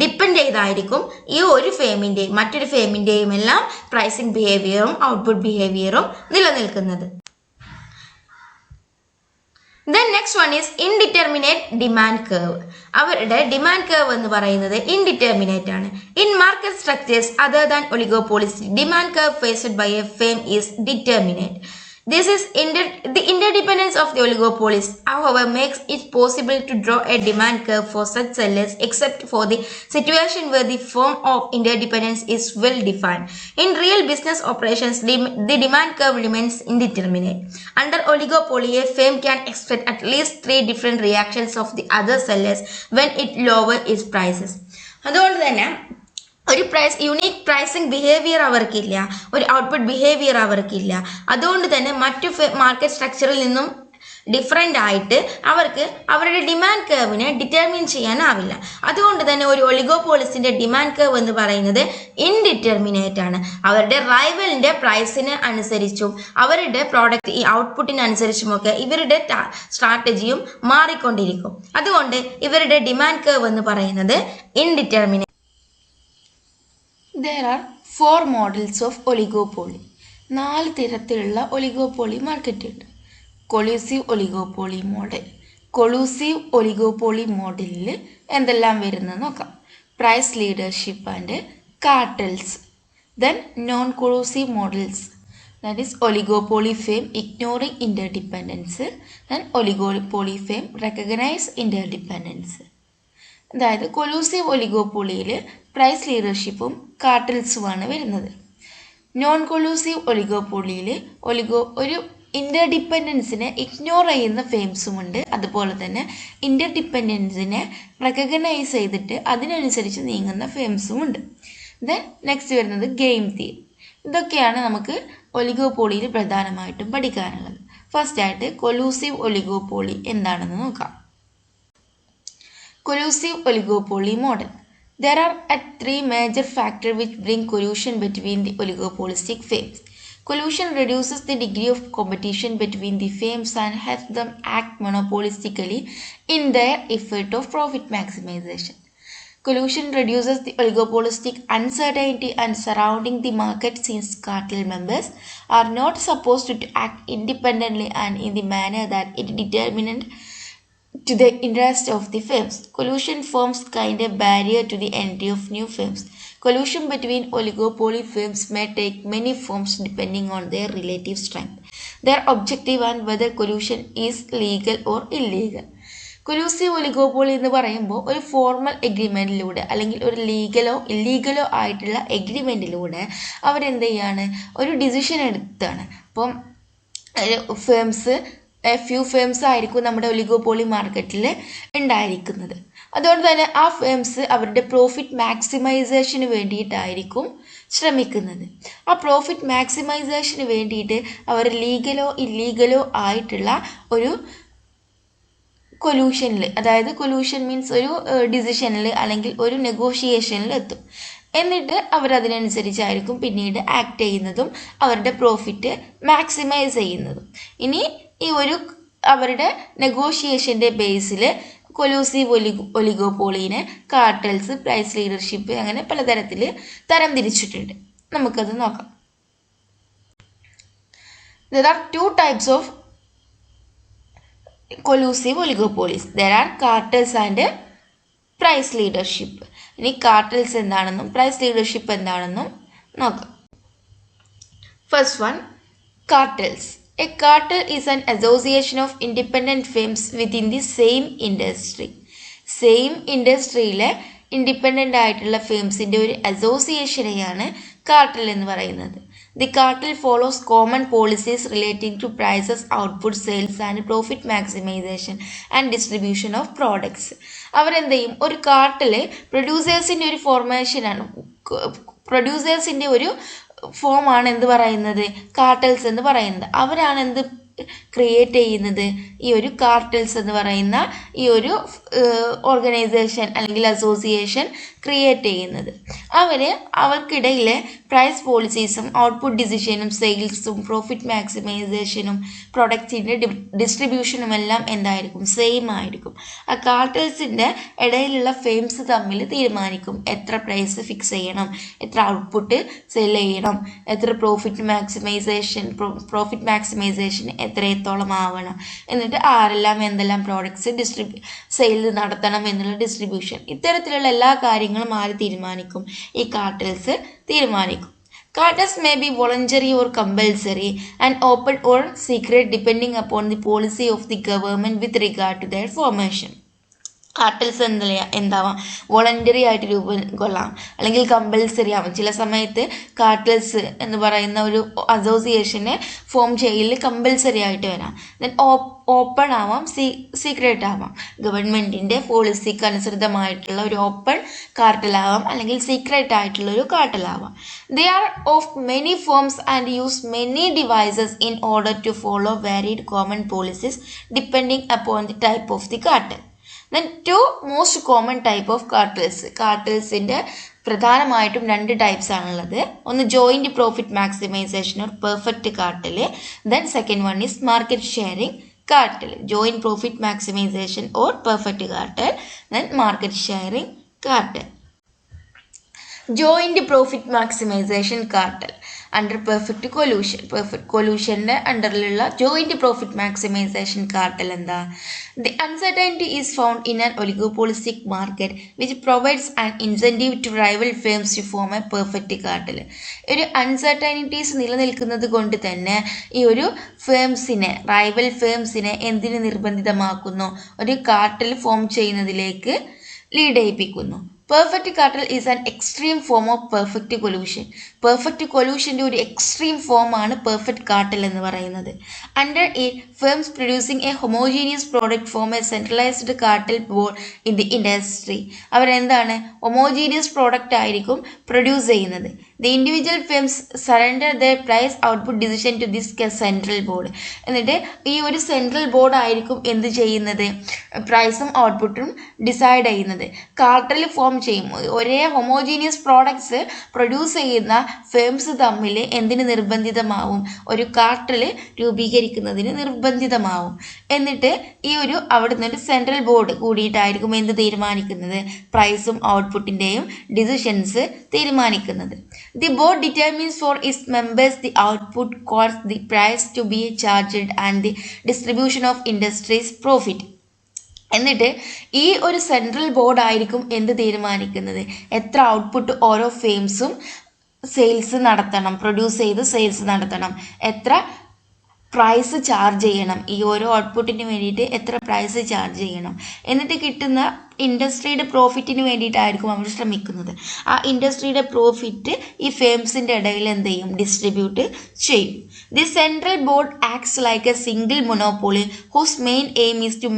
ഡിപ്പെൻഡ് ചെയ്തായിരിക്കും ഈ ഒരു ഫേമിന്റെയും മറ്റൊരു ഫേമിന്റെയും എല്ലാം പ്രൈസിങ് ബിഹേവിയറും ഔട്ട്പുട്ട് ബിഹേവിയറും നിലനിൽക്കുന്നത്. Then next one is indeterminate demand curve. അവരുടെ ഡിമാൻഡ് കർവ് എന്ന് പറയുന്നത് ഇൻഡിറ്റർമിനേറ്റ് ആണ്. In market structures other than oligopolies demand curve faced by a firm is determinate. This is the interdependence of the oligopolies, however, makes it possible to draw a demand curve for such sellers, except for the situation where the form of interdependence is well defined. In real business operations, the demand curve remains indeterminate. Under oligopoly, a firm can expect at least 3 different reactions of the other sellers when it lowers its prices. അതുകൊണ്ട് തന്നെ ഒരു unique pricing behaviour അവർക്കില്ല, ഒരു output behaviour അവർക്കില്ല. അതുകൊണ്ട് തന്നെ മറ്റു market സ്ട്രക്ചറിൽ നിന്നും ഡിഫറെൻ്റ് ആയിട്ട് അവർക്ക് അവരുടെ ഡിമാൻഡ് കർവിനെ ഡിറ്റർമിൻ ചെയ്യാനാവില്ല. അതുകൊണ്ട് തന്നെ ഒരു ഒലിഗോപോളിസിന്റെ ഡിമാൻഡ് കർവ് എന്ന് പറയുന്നത് ഇൻഡിറ്റർമിനേറ്റ് ആണ്. അവരുടെ റൈവലിന്റെ പ്രൈസിന് അനുസരിച്ചും അവരുടെ പ്രോഡക്റ്റ് ഈ ഔട്ട്പുട്ടിനനുസരിച്ചുമൊക്കെ ഇവരുടെ സ്ട്രാറ്റജിയും മാറിക്കൊണ്ടിരിക്കും. അതുകൊണ്ട് ഇവരുടെ ഡിമാൻഡ് കർവ് എന്ന് പറയുന്നത് indeterminate. There are 4 models of oligopoly. 4 തരത്തിലുള്ള ഒലിഗോപോളി മാർക്കറ്റ് ഉണ്ട്. Collusive oligopoly model. Collusive oligopoly മോഡലിൽ എന്തെല്ലാം വരുന്നത് നോക്കാം. Price leadership and cartels. Then non collusive models, that is oligopoly firm ignoring interdependence and oligopoly firm recognize interdependence. അതായത് collusive ഒലിഗോപോളിയിൽ price ലീഡർഷിപ്പും കാർട്ടൽസുമാണ് വരുന്നത്. Non collusive ഒലിഗോപോളിയിൽ ഒരു ഇൻ്റർഡിപ്പെൻഡൻസിനെ ignore ചെയ്യുന്ന ഫേംസുമുണ്ട്. അതുപോലെ തന്നെ ഇൻ്റർഡിപ്പെൻഡൻസിനെ റെക്കഗ്നൈസ് ചെയ്തിട്ട് അതിനനുസരിച്ച് നീങ്ങുന്ന ഫേംസുമുണ്ട്. ദെൻ നെക്സ്റ്റ് വരുന്നത് ഗെയിം തിയറി. ഇതൊക്കെയാണ് നമുക്ക് ഒലിഗോപോളിയിൽ പ്രധാനമായിട്ടും പഠിക്കാനുള്ളത്. ഫസ്റ്റ് ആയിട്ട് കൊലൂസീവ് ഒലിഗോപോളി എന്താണെന്ന് നോക്കാം. Collusive oligopoly model. There are 3 major factors which bring collusion between the oligopolistic firms. Collusion reduces the degree of competition between the firms and helps them act monopolistically in their effort of profit maximization. Collusion reduces the oligopolistic uncertainty and surrounding the market since cartel members are not supposed to act independently and in the manner that is determined to the interest of the firms. Collusion forms kind of barrier to the entry of new firms. Collusion between oligopoly firms may take many forms depending on their relative strength, their objective and whether collusion is legal or illegal. Collusive oligopoly എന്ന് പറയുമ്പോൾ ഒരു formal എഗ്രിമെൻറ്റിലൂടെ അല്ലെങ്കിൽ ഒരു ലീഗലോ ഇല്ലീഗലോ ആയിട്ടുള്ള എഗ്രിമെൻറ്റിലൂടെ അവരെന്ത് ചെയ്യാണ്, ഒരു decision എടുത്താണ്. അപ്പം ഫ്യൂ ഫേംസ് ആയിരിക്കും നമ്മുടെ ഒലിഗോപോളി മാർക്കറ്റിൽ ഉണ്ടായിരിക്കുന്നത്. അതുകൊണ്ട് തന്നെ ആ ഫേംസ് അവരുടെ പ്രോഫിറ്റ് മാക്സിമൈസേഷന് വേണ്ടിയിട്ടായിരിക്കും ശ്രമിക്കുന്നത്. ആ പ്രോഫിറ്റ് മാക്സിമൈസേഷന് വേണ്ടിയിട്ട് അവർ ലീഗലോ ഇല്ലീഗലോ ആയിട്ടുള്ള ഒരു കൊലൂഷനിൽ, അതായത് കൊലൂഷൻ മീൻസ് ഒരു ഡിസിഷനിൽ അല്ലെങ്കിൽ ഒരു നെഗോഷിയേഷനിൽ എത്തും. എന്നിട്ട് അവരതിനനുസരിച്ചായിരിക്കും പിന്നീട് ആക്ട് ചെയ്യുന്നതും അവരുടെ പ്രോഫിറ്റ് മാക്സിമൈസ് ചെയ്യുന്നതും. ഇനി ഈ ഒരു അവരുടെ നെഗോഷിയേഷൻ്റെ ബേസിൽ കൊലൂസീവ് ഒലിഗോപോളിനെ കാർട്ടൽസ്, പ്രൈസ് ലീഡർഷിപ്പ് അങ്ങനെ പലതരത്തിൽ തരം തിരിച്ചിട്ടുണ്ട്. നമുക്കത് നോക്കാം. There are 2 types of collusive oligopolies. There are cartels and price leadership. ഇനി കാർട്ടൽസ് എന്താണെന്നും പ്രൈസ് ലീഡർഷിപ്പ് എന്താണെന്നും നോക്കാം. First one Cartels. A cartel is an association of independent firms within the same industry. Same ഇൻഡസ്ട്രിയിലെ independent ആയിട്ടുള്ള ഫേംസിൻ്റെ ഒരു അസോസിയേഷനെയാണ് cartel എന്ന് പറയുന്നത്. The cartel follows common policies relating to prices, output, sales and profit maximisation and distribution of products. അവരെന്ത് ചെയ്യും? ഒരു കാർട്ടല് പ്രൊഡ്യൂസേഴ്സിൻ്റെ ഒരു ഫോർമേഷനാണ്, പ്രൊഡ്യൂസേഴ്സിൻ്റെ ഒരു ഫോമാണ് എന്ത് പറയുന്നത്? കാർട്ടൽസ് എന്ന് പറയുന്നത്. അവരാണ് എന്ത് ക്രിയേറ്റ് ചെയ്യുന്നത്? ഈ ഒരു കാർട്ടൽസ് എന്ന് പറയുന്ന ഈ ഒരു ഓർഗനൈസേഷൻ അല്ലെങ്കിൽ അസോസിയേഷൻ ക്രിയേറ്റ് ചെയ്യുന്നത്. അവർക്കിടയിലെ പ്രൈസ് പോളിസീസും ഔട്ട്പുട്ട് ഡിസിഷനും സെയിൽസും പ്രോഫിറ്റ് മാക്സിമൈസേഷനും പ്രൊഡക്റ്റിൻ്റെ ഡിസ്ട്രിബ്യൂഷനും എല്ലാം എന്തായിരിക്കും? സെയിം ആയിരിക്കും. ആ കാർട്ടൽസിൻ്റെ ഇടയിലുള്ള ഫേംസ് തമ്മിൽ തീരുമാനിക്കും എത്ര പ്രൈസ് ഫിക്സ് ചെയ്യണം, എത്ര ഔട്ട്പുട്ട് സെൽ ചെയ്യണം, എത്ര പ്രോഫിറ്റ് മാക്സിമൈസേഷൻ എത്രത്തോളം ആവണം, എന്നിട്ട് ആരെല്ലാം എന്തെല്ലാം പ്രോഡക്ട്സ് സെയിൽ നടത്തണം എന്നുള്ള ഡിസ്ട്രിബ്യൂഷൻ, ഇത്തരത്തിലുള്ള എല്ലാ കാര്യങ്ങളും ആര് തീരുമാനിക്കും? ഈ കാർട്ടൽസ് തീരുമാനിക്കും. Cartels may be voluntary or compulsory and open or secret depending upon the policy of the government with regard to their formation. Cartels എന്താവാം? വോളണ്ടറി ആയിട്ട് രൂപം കൊള്ളാം, അല്ലെങ്കിൽ കമ്പൽസറി ആവാം. ചില സമയത്ത് കാർട്ടൽസ് എന്ന് പറയുന്ന ഒരു അസോസിയേഷനെ ഫോം ചെയ്യൽ കമ്പൽസറി ആയിട്ട് വരാം. ദെൻ ഓപ്പൺ ആവാം, സീക്രട്ട് ആവാം. ഗവൺമെൻറ്റിൻ്റെ പോളിസിക്ക് അനുസൃതമായിട്ടുള്ള ഒരു ഓപ്പൺ കാർട്ടലാവാം, അല്ലെങ്കിൽ സീക്രട്ട് ആയിട്ടുള്ള ഒരു കാർട്ടലാവാം. They are of many forms and use many devices in order to follow varied common policies depending upon the type of the cartel. Then two most common type of cartels. കാർട്ടൽസിൻ്റെ പ്രധാനമായിട്ടും 2 types ആണുള്ളത്. ഒന്ന് joint profit maximisation or perfect cartel. Then second one is market sharing cartel. Joint profit maximisation or perfect cartel, then market sharing cartel. Joint profit maximisation cartel under perfect collusion. Perfect കൊലൂഷൻ്റെ അണ്ടറിലുള്ള joint profit maximisation cartel എന്താ? The uncertainty is found in an oligopolistic market which provides an incentive to rival firms to form a perfect cartel. ഒരു uncertainties നിലനിൽക്കുന്നത് കൊണ്ട് തന്നെ ഈ ഒരു rival ഫേംസിനെ എന്തിന് നിർബന്ധിതമാക്കുന്നു? ഒരു കാർട്ടൽ ഫോം ചെയ്യുന്നതിലേക്ക് ലീഡ് ചെയ്യിപ്പിക്കുന്നു. Perfect cartel is an extreme form of perfect collusion. Perfect കൊലൂഷൻ്റെ ഒരു എക്സ്ട്രീം ഫോമാണ് പെർഫെക്റ്റ് കാർട്ടൽ എന്ന് പറയുന്നത്. Under it firms producing a homogeneous product form a centralised cartel board in the industry. അവരെന്താണ്? Homogeneous product ആയിരിക്കും produce ചെയ്യുന്നത്. The individual firms surrender the price output decision to this central board. എന്നിട്ട് ഈ ഒരു central board ആയിരിക്കും എന്ത് ചെയ്യുന്നത്? പ്രൈസും ഔട്ട്പുട്ടും ഡിസൈഡ് ചെയ്യുന്നത്. കാർട്ടൽ ഫോം ചെയ്യും. ഒരേ ഹൊമോജീനിയസ് പ്രോഡക്ട്സ് പ്രൊഡ്യൂസ് ചെയ്യുന്ന ഫേംസ് തമ്മിൽ എന്തിന് നിർബന്ധിതമാവും? ഒരു കാർട്ടൽ രൂപീകരിക്കുന്നതിന് നിർബന്ധിതമാവും. എന്നിട്ട് ഈ ഒരു അവിടെ നിന്നൊരു സെൻട്രൽ ബോർഡ് കൂടിയിട്ടായിരിക്കും എന്ത് തീരുമാനിക്കുന്നത്? പ്രൈസും ഔട്ട്പുട്ടിൻ്റെയും ഡിസിഷൻസ് തീരുമാനിക്കുന്നത്. The board determines for its members the output cost, the price to be charged and the distribution of industry's profit. എന്നിട്ട് ഈ ഒരു സെൻട്രൽ ബോർഡ് ആയിരിക്കും എന്ത് തീരുമാനിക്കുന്നത്? എത്ര ഔട്ട്പുട്ട് ഓരോ ഫേംസും സെയിൽസ് നടത്തണം, പ്രൊഡ്യൂസ് ചെയ്ത് സെയിൽസ് നടത്തണം, എത്ര പ്രൈസ് ചാർജ് ചെയ്യണം, ഈ ഓരോ ഔട്ട്പുട്ടിന് വേണ്ടിയിട്ട് എത്ര പ്രൈസ് ചാർജ് ചെയ്യണം, എന്നിട്ട് കിട്ടുന്ന ഇൻഡസ്ട്രിയുടെ പ്രോഫിറ്റിന് വേണ്ടിയിട്ടായിരിക്കും അവർ ശ്രമിക്കുന്നത്. ആ ഇൻഡസ്ട്രിയുടെ പ്രോഫിറ്റ് ഈ ഫേംസിൻ്റെ ഇടയിൽ എന്ത് ചെയ്യും? ഡിസ്ട്രിബ്യൂട്ട് ചെയ്യും. The central board acts like a single monopoly whose main aim is to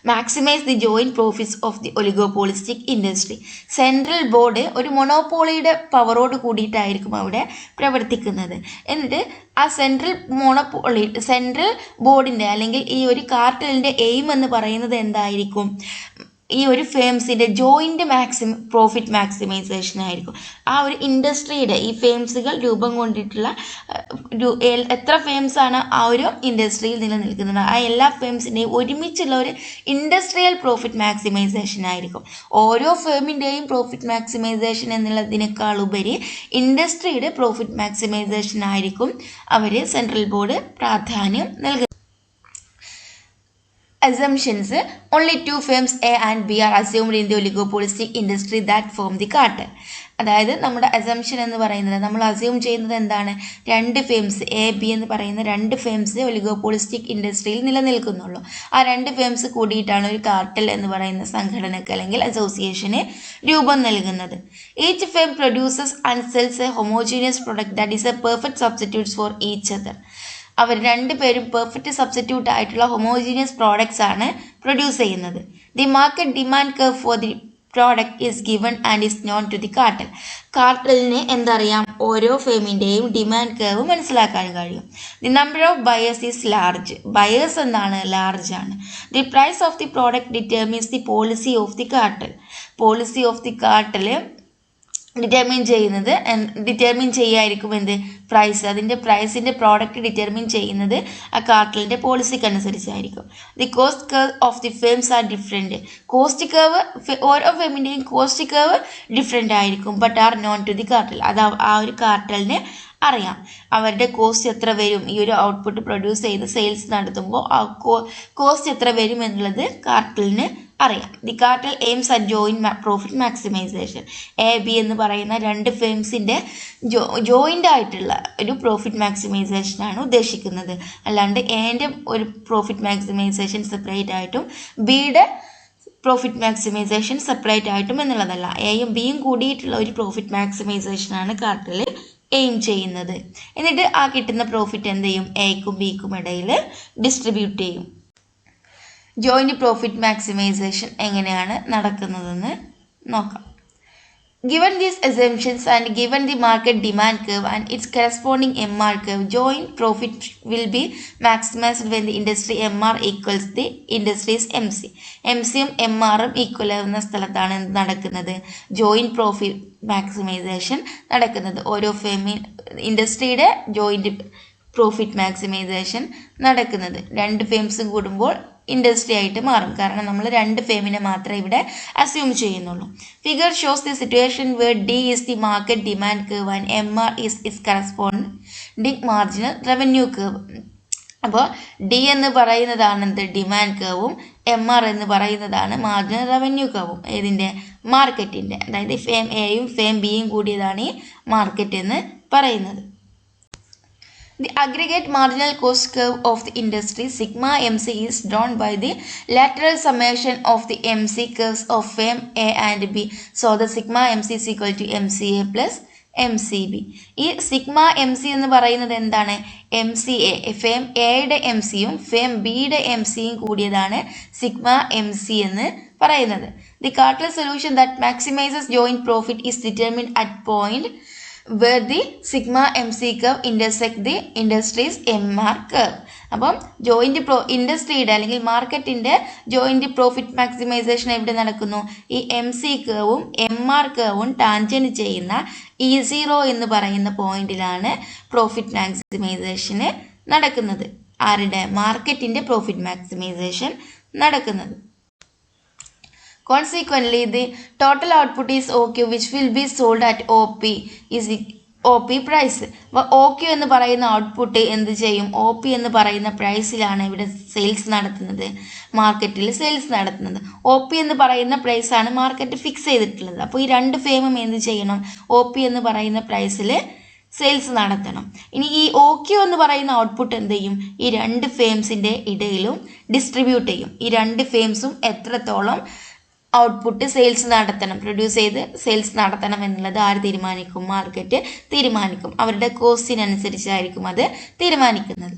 maximise the joint profits of the oligopolistic industry. Central board ഒരു മൊണോപോളിയുടെ പവറോട് കൂടിയിട്ടായിരിക്കും അവിടെ പ്രവർത്തിക്കുന്നത്. എന്നിട്ട് ആ സെൻട്രൽ ബോർഡിൻ്റെ അല്ലെങ്കിൽ ഈ ഒരു കാർട്ടലിൻ്റെ എയിം എന്ന് പറയുന്നത് എന്തായിരിക്കും? ഈ ഒരു ഫേംസിൻ്റെ ജോയിൻറ്റ് പ്രോഫിറ്റ് മാക്സിമൈസേഷൻ ആയിരിക്കും. ആ ഒരു ഇൻഡസ്ട്രിയുടെ ഈ ഫേംസുകൾ രൂപം കൊണ്ടിട്ടുള്ള എത്ര ഫേംസാണ് ആ ഒരു ഇൻഡസ്ട്രിയിൽ നിലനിൽക്കുന്നത്, ആ എല്ലാ ഫേംസിൻ്റെയും ഒരുമിച്ചുള്ള ഒരു ഇൻഡസ്ട്രിയൽ പ്രോഫിറ്റ് മാക്സിമൈസേഷൻ ആയിരിക്കും. ഓരോ ഫേമിൻ്റെയും പ്രോഫിറ്റ് മാക്സിമൈസേഷൻ എന്നുള്ളതിനേക്കാൾ ഉപരി ഇൻഡസ്ട്രിയുടെ പ്രോഫിറ്റ് മാക്സിമൈസേഷൻ ആയിരിക്കും അവർ സെൻട്രൽ ബോർഡ് പ്രാധാന്യം നൽകുന്നത്. assumptions, only two firms A and B are assumed in the oligopolistic industry that form the cartel. അതായത് നമ്മുടെ അസംഷൻ എന്ന് പറയുന്നത് നമ്മൾ അസ്യൂം ചെയ്യുന്നത് എന്താണ്, രണ്ട് ഫേംസ് എ ബി എന്ന് പറയുന്ന രണ്ട് ഫേംസ് ഒലിഗോപോളിസ്റ്റിക് ഇൻഡസ്ട്രിയിൽ നിലനിൽക്കുന്നുള്ളൂ. ആ രണ്ട് ഫേംസ് കൂടിയിട്ടാണ് ഒരു കാർട്ടൽ എന്ന് പറയുന്ന സംഘടനക്ക് അല്ലെങ്കിൽ അസോസിയേഷന് രൂപം നൽകുന്നത്. Each firm produces and sells a homogeneous product that is a perfect substitutes for each other. അവർ രണ്ടുപേരും പെർഫെക്റ്റ് സബ്സ്റ്റിറ്റ്യൂട്ട് ആയിട്ടുള്ള ഹോമോജീനിയസ് പ്രോഡക്ട്സ് ആണ് പ്രൊഡ്യൂസ് ചെയ്യുന്നത്. The market demand curve for the product is given and is known to the cartel. കാർട്ടലിന് എന്തറിയാം, ഓരോ ഫേമിൻ്റെയും demand curve മനസ്സിലാക്കാൻ കഴിയും. The number of buyers is large. Buyers എന്താണ്, ലാർജ് ആണ്. The price of the product determines the policy of the cartel. Policy of the cartel determine ചെയ്യായിരിക്കും എന്ത്, പ്രൈസ്. അതിൻ്റെ പ്രൈസിൻ്റെ പ്രോഡക്റ്റ് ഡിറ്റർമിൻ ചെയ്യുന്നത് ആ കാർട്ടലിൻ്റെ പോളിസിക്ക് അനുസരിച്ചായിരിക്കും. The cost curve of the firms are different. Cost curve ഓരോ ഫേമിൻ്റെയും കോസ്റ്റ് കർവ് ഡിഫറെൻ്റ് ആയിരിക്കും, but are known to the cartel. അത് ആ ഒരു കാർട്ടലിന് അറിയാം അവരുടെ കോസ്റ്റ് എത്ര വരും. ഈ ഒരു ഔട്ട്പുട്ട് പ്രൊഡ്യൂസ് ചെയ്ത് സെയിൽസ് നടത്തുമ്പോൾ ആ കോസ്റ്റ് എത്ര വരും എന്നുള്ളത് കാർട്ടലിന് അറിയാം. The cartel aims at joint profit maximisation. A B എന്ന് പറയുന്ന രണ്ട് ഫേംസിൻ്റെ ജോയിൻ്റ് ആയിട്ടുള്ള ഒരു പ്രോഫിറ്റ് മാക്സിമൈസേഷനാണ് ഉദ്ദേശിക്കുന്നത്. അല്ലാണ്ട് എൻ്റെ ഒരു പ്രോഫിറ്റ് മാക്സിമൈസേഷൻ സെപ്പറേറ്റ് ആയിട്ടും ബിയുടെ പ്രോഫിറ്റ് മാക്സിമൈസേഷൻ സെപ്പറേറ്റ് ആയിട്ടും എന്നുള്ളതല്ല. എയും ബിയും കൂടിയിട്ടുള്ള ഒരു പ്രോഫിറ്റ് മാക്സിമൈസേഷനാണ് കാർട്ടൽ എയിം ചെയ്യുന്നത്. എന്നിട്ട് ആ കിട്ടുന്ന പ്രോഫിറ്റ് എന്ത് ചെയ്യും, എക്കും ബിക്കും ഇടയിൽ ഡിസ്ട്രിബ്യൂട്ട് ചെയ്യും. ജോയിൻറ്റ് പ്രോഫിറ്റ് മാക്സിമൈസേഷൻ എങ്ങനെയാണ് നടക്കുന്നതെന്ന് നോക്കാം. Given these assumptions and given the market demand curve and its corresponding MR curve, joint profit will be maximized when the industry MR equals the industry's MC. MCയും MRും equal ആവുന്ന സ്ഥലത്താണ് നടക്കുന്നത് joint profit maximisation നടക്കുന്നത്. ഓരോ ഇൻഡസ്ട്രിയുടെ joint profit maximisation നടക്കുന്നത്. രണ്ട് ഫേംസും കൂടുമ്പോൾ ഇൻഡസ്ട്രി ആയിട്ട് മാറും. കാരണം നമ്മൾ രണ്ട് ഫേമിനെ മാത്രമേ ഇവിടെ അസ്യൂം ചെയ്യുന്നുള്ളൂ. Figure shows the situation where D is the market demand curve and MR is is corresponding marginal revenue curve. അപ്പോൾ ഡി എന്ന് പറയുന്നതാണ് എന്ത്, ഡിമാൻഡ് കർവും. MR എന്ന് പറയുന്നതാണ് മാർജിനൽ റവന്യൂ കർവും. ഏതിൻ്റെ, മാർക്കറ്റിൻ്റെ. അതായത് ഫേം എയും ഫേം ബിയും കൂടിയതാണ് ഈ മാർക്കറ്റ് എന്ന് പറയുന്നത്. The aggregate marginal cost curve of the industry sigma MC is drawn by the lateral summation of the MC curves of firm A and B. So the sigma MC is equal to MCA plus MCB. ഈ sigma M C എന്ന് പറയുന്നത് എന്താണ്, MCA. Firm എയുടെ MCയും firm ബിയുടെ MCയും കൂടിയതാണ് sigma MC എന്ന് പറയുന്നത്. The cartel solution that maximizes joint profit is determined at point where the sigma MC curve intersect the industry's MR curve. അപ്പം ജോയിൻറ്റ് ഇൻഡസ്ട്രിയുടെ അല്ലെങ്കിൽ മാർക്കറ്റിൻ്റെ ജോയിൻറ്റ് പ്രോഫിറ്റ് മാക്സിമൈസേഷൻ എവിടെ നടക്കുന്നു, ഈ MC കർവും MR കർവും ടാൻജന്റ് ചെയ്യുന്ന E0 എന്ന് പറയുന്ന പോയിന്റിലാണ് പ്രോഫിറ്റ് മാക്സിമൈസേഷന് നടക്കുന്നത്. ആരുടെ, മാർക്കറ്റിൻ്റെ പ്രോഫിറ്റ് മാക്സിമൈസേഷൻ നടക്കുന്നത്. Consequently, the total output is OQ which will be sold at OP is OP price. അപ്പോൾ OQ എന്ന് പറയുന്ന ഔട്ട്പുട്ട് എന്ത് ചെയ്യും, OP എന്ന് പറയുന്ന പ്രൈസിലാണ് ഇവിടെ സെയിൽസ് നടത്തുന്നത്, മാർക്കറ്റിൽ സെയിൽസ് നടത്തുന്നത്. OP എന്ന് പറയുന്ന പ്രൈസാണ് മാർക്കറ്റ് ഫിക്സ് ചെയ്തിട്ടുള്ളത്. അപ്പോൾ ഈ രണ്ട് ഫേമും എന്ത് ചെയ്യണം, OP എന്ന് പറയുന്ന പ്രൈസിൽ സെയിൽസ് നടത്തണം. ഇനി ഈ OQ എന്ന് പറയുന്ന ഔട്ട്പുട്ട് എന്ത് ചെയ്യും, ഈ രണ്ട് ഫേംസിൻ്റെ ഇടയിലും ഡിസ്ട്രിബ്യൂട്ട് ചെയ്യും. ഈ രണ്ട് ഫേംസും എത്രത്തോളം ഔട്ട്പുട്ട് സെയിൽസ് നടത്തണം, പ്രൊഡ്യൂസ് ചെയ്ത് സെയിൽസ് നടത്തണം എന്നുള്ളത് ആര് തീരുമാനിക്കും, മാർക്കറ്റ് തീരുമാനിക്കും. അവരുടെ കോസ്റ്റിനനുസരിച്ചായിരിക്കും അത് തീരുമാനിക്കുന്നത്.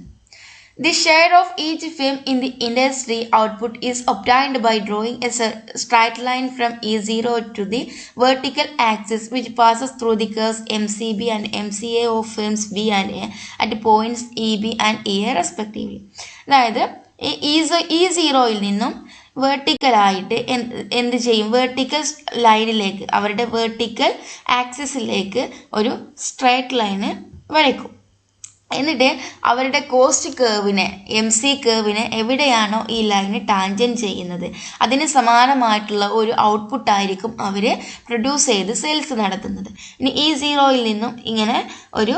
The share of each firm in the industry output is obtained by drawing a straight line from E0 to the vertical axis which passes through the curves MCB and MCA of firms B and A at points EB and EA respectively. അതായത് E0യിൽ നിന്നും വേർട്ടിക്കലായിട്ട് എന്ത് ചെയ്യും, vertical ലൈനിലേക്ക് അവരുടെ vertical ആക്സിസിലേക്ക് ഒരു straight line വരയ്ക്കും. എന്നിട്ട് അവരുടെ കോസ്റ്റ് കേർവിനെ MC കേർവിനെ എവിടെയാണോ ഈ ലൈന് ടാൻജന്റ് ചെയ്യുന്നത് അതിന് സമാനമായിട്ടുള്ള ഒരു ഔട്ട്പുട്ടായിരിക്കും അവർ പ്രൊഡ്യൂസ് ചെയ്ത് സെയിൽസ് നടത്തുന്നത്. ഇനി E0യിൽ നിന്നും ഇങ്ങനെ ഒരു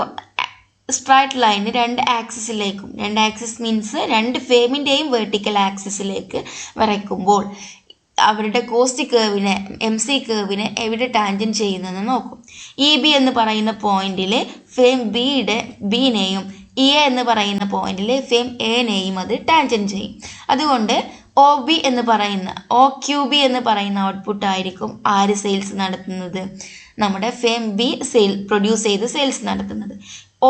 സ്ട്രൈറ്റ് ലൈന് രണ്ട് ആക്സിസിലേക്കും, രണ്ട് ആക്സിസ് മീൻസ് രണ്ട് ഫേമിൻ്റെയും വെർട്ടിക്കൽ ആക്സിസിലേക്ക് വരയ്ക്കുമ്പോൾ അവരുടെ കോസ്റ്റ് കേർവിനെ, MC കേർവിനെ എവിടെ ടാൻജൻറ്റ് ചെയ്യുന്നതെന്ന് നോക്കും. EB എന്ന് പറയുന്ന പോയിന്റിൽ ഫേം ബിനെയും EA എന്ന് പറയുന്ന പോയിന്റിൽ ഫേം എനെയും അത് ടാൻജൻറ്റ് ചെയ്യും. അതുകൊണ്ട് OB എന്ന് പറയുന്ന OQB എന്ന് പറയുന്ന ഔട്ട്പുട്ട് ആയിരിക്കും ആര് സെയിൽസ് നടത്തുന്നത്, നമ്മുടെ ഫേം ബി പ്രൊഡ്യൂസ് ചെയ്ത് സെയിൽസ് നടത്തുന്നത്.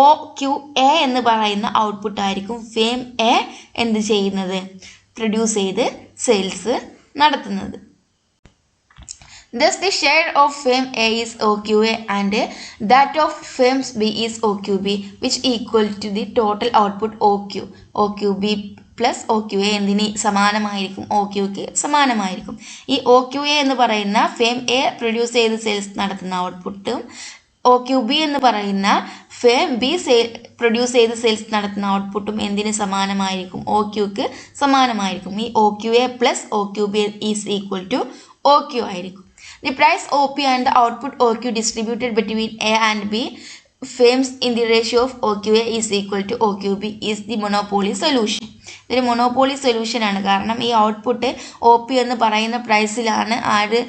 OQA എന്ന് പറയുന്ന ഔട്ട്പുട്ട് ആയിരിക്കും ഫേം എ എന്ത് ചെയ്യുന്നത്, പ്രൊഡ്യൂസ് ചെയ്ത് സെയിൽസ് നടത്തുന്നത്. Thus the share of fame A is OQA and that of fame B is OQB, which equal to the total output OQB plus OQA എന്തിന് സമാനമായിരിക്കും, OQക്ക് സമാനമായിരിക്കും. ഈ OQA എന്ന് പറയുന്ന ഫേം എ പ്രൊഡ്യൂസ് ചെയ്ത് സെയിൽസ് നടത്തുന്ന ഔട്ട്പുട്ടും OQB എന്ന് പറയുന്ന ഫേം ബി പ്രൊഡ്യൂസ് ചെയ്ത് സെയിൽസ് നടത്തുന്ന ഔട്ട്പുട്ടും എന്തിന് സമാനമായിരിക്കും, OQക്ക് സമാനമായിരിക്കും. ഈ OQA plus OQB is equal to OQ ആയിരിക്കും. The price OP and the output OQ distributed between A and B firms in the ratio of OQA is equal to OQB is the monopoly solution. ഇതൊരു monopoly solution ആണ്. കാരണം ഈ output OP എന്ന് പറയുന്ന പ്രൈസിലാണ് ആര്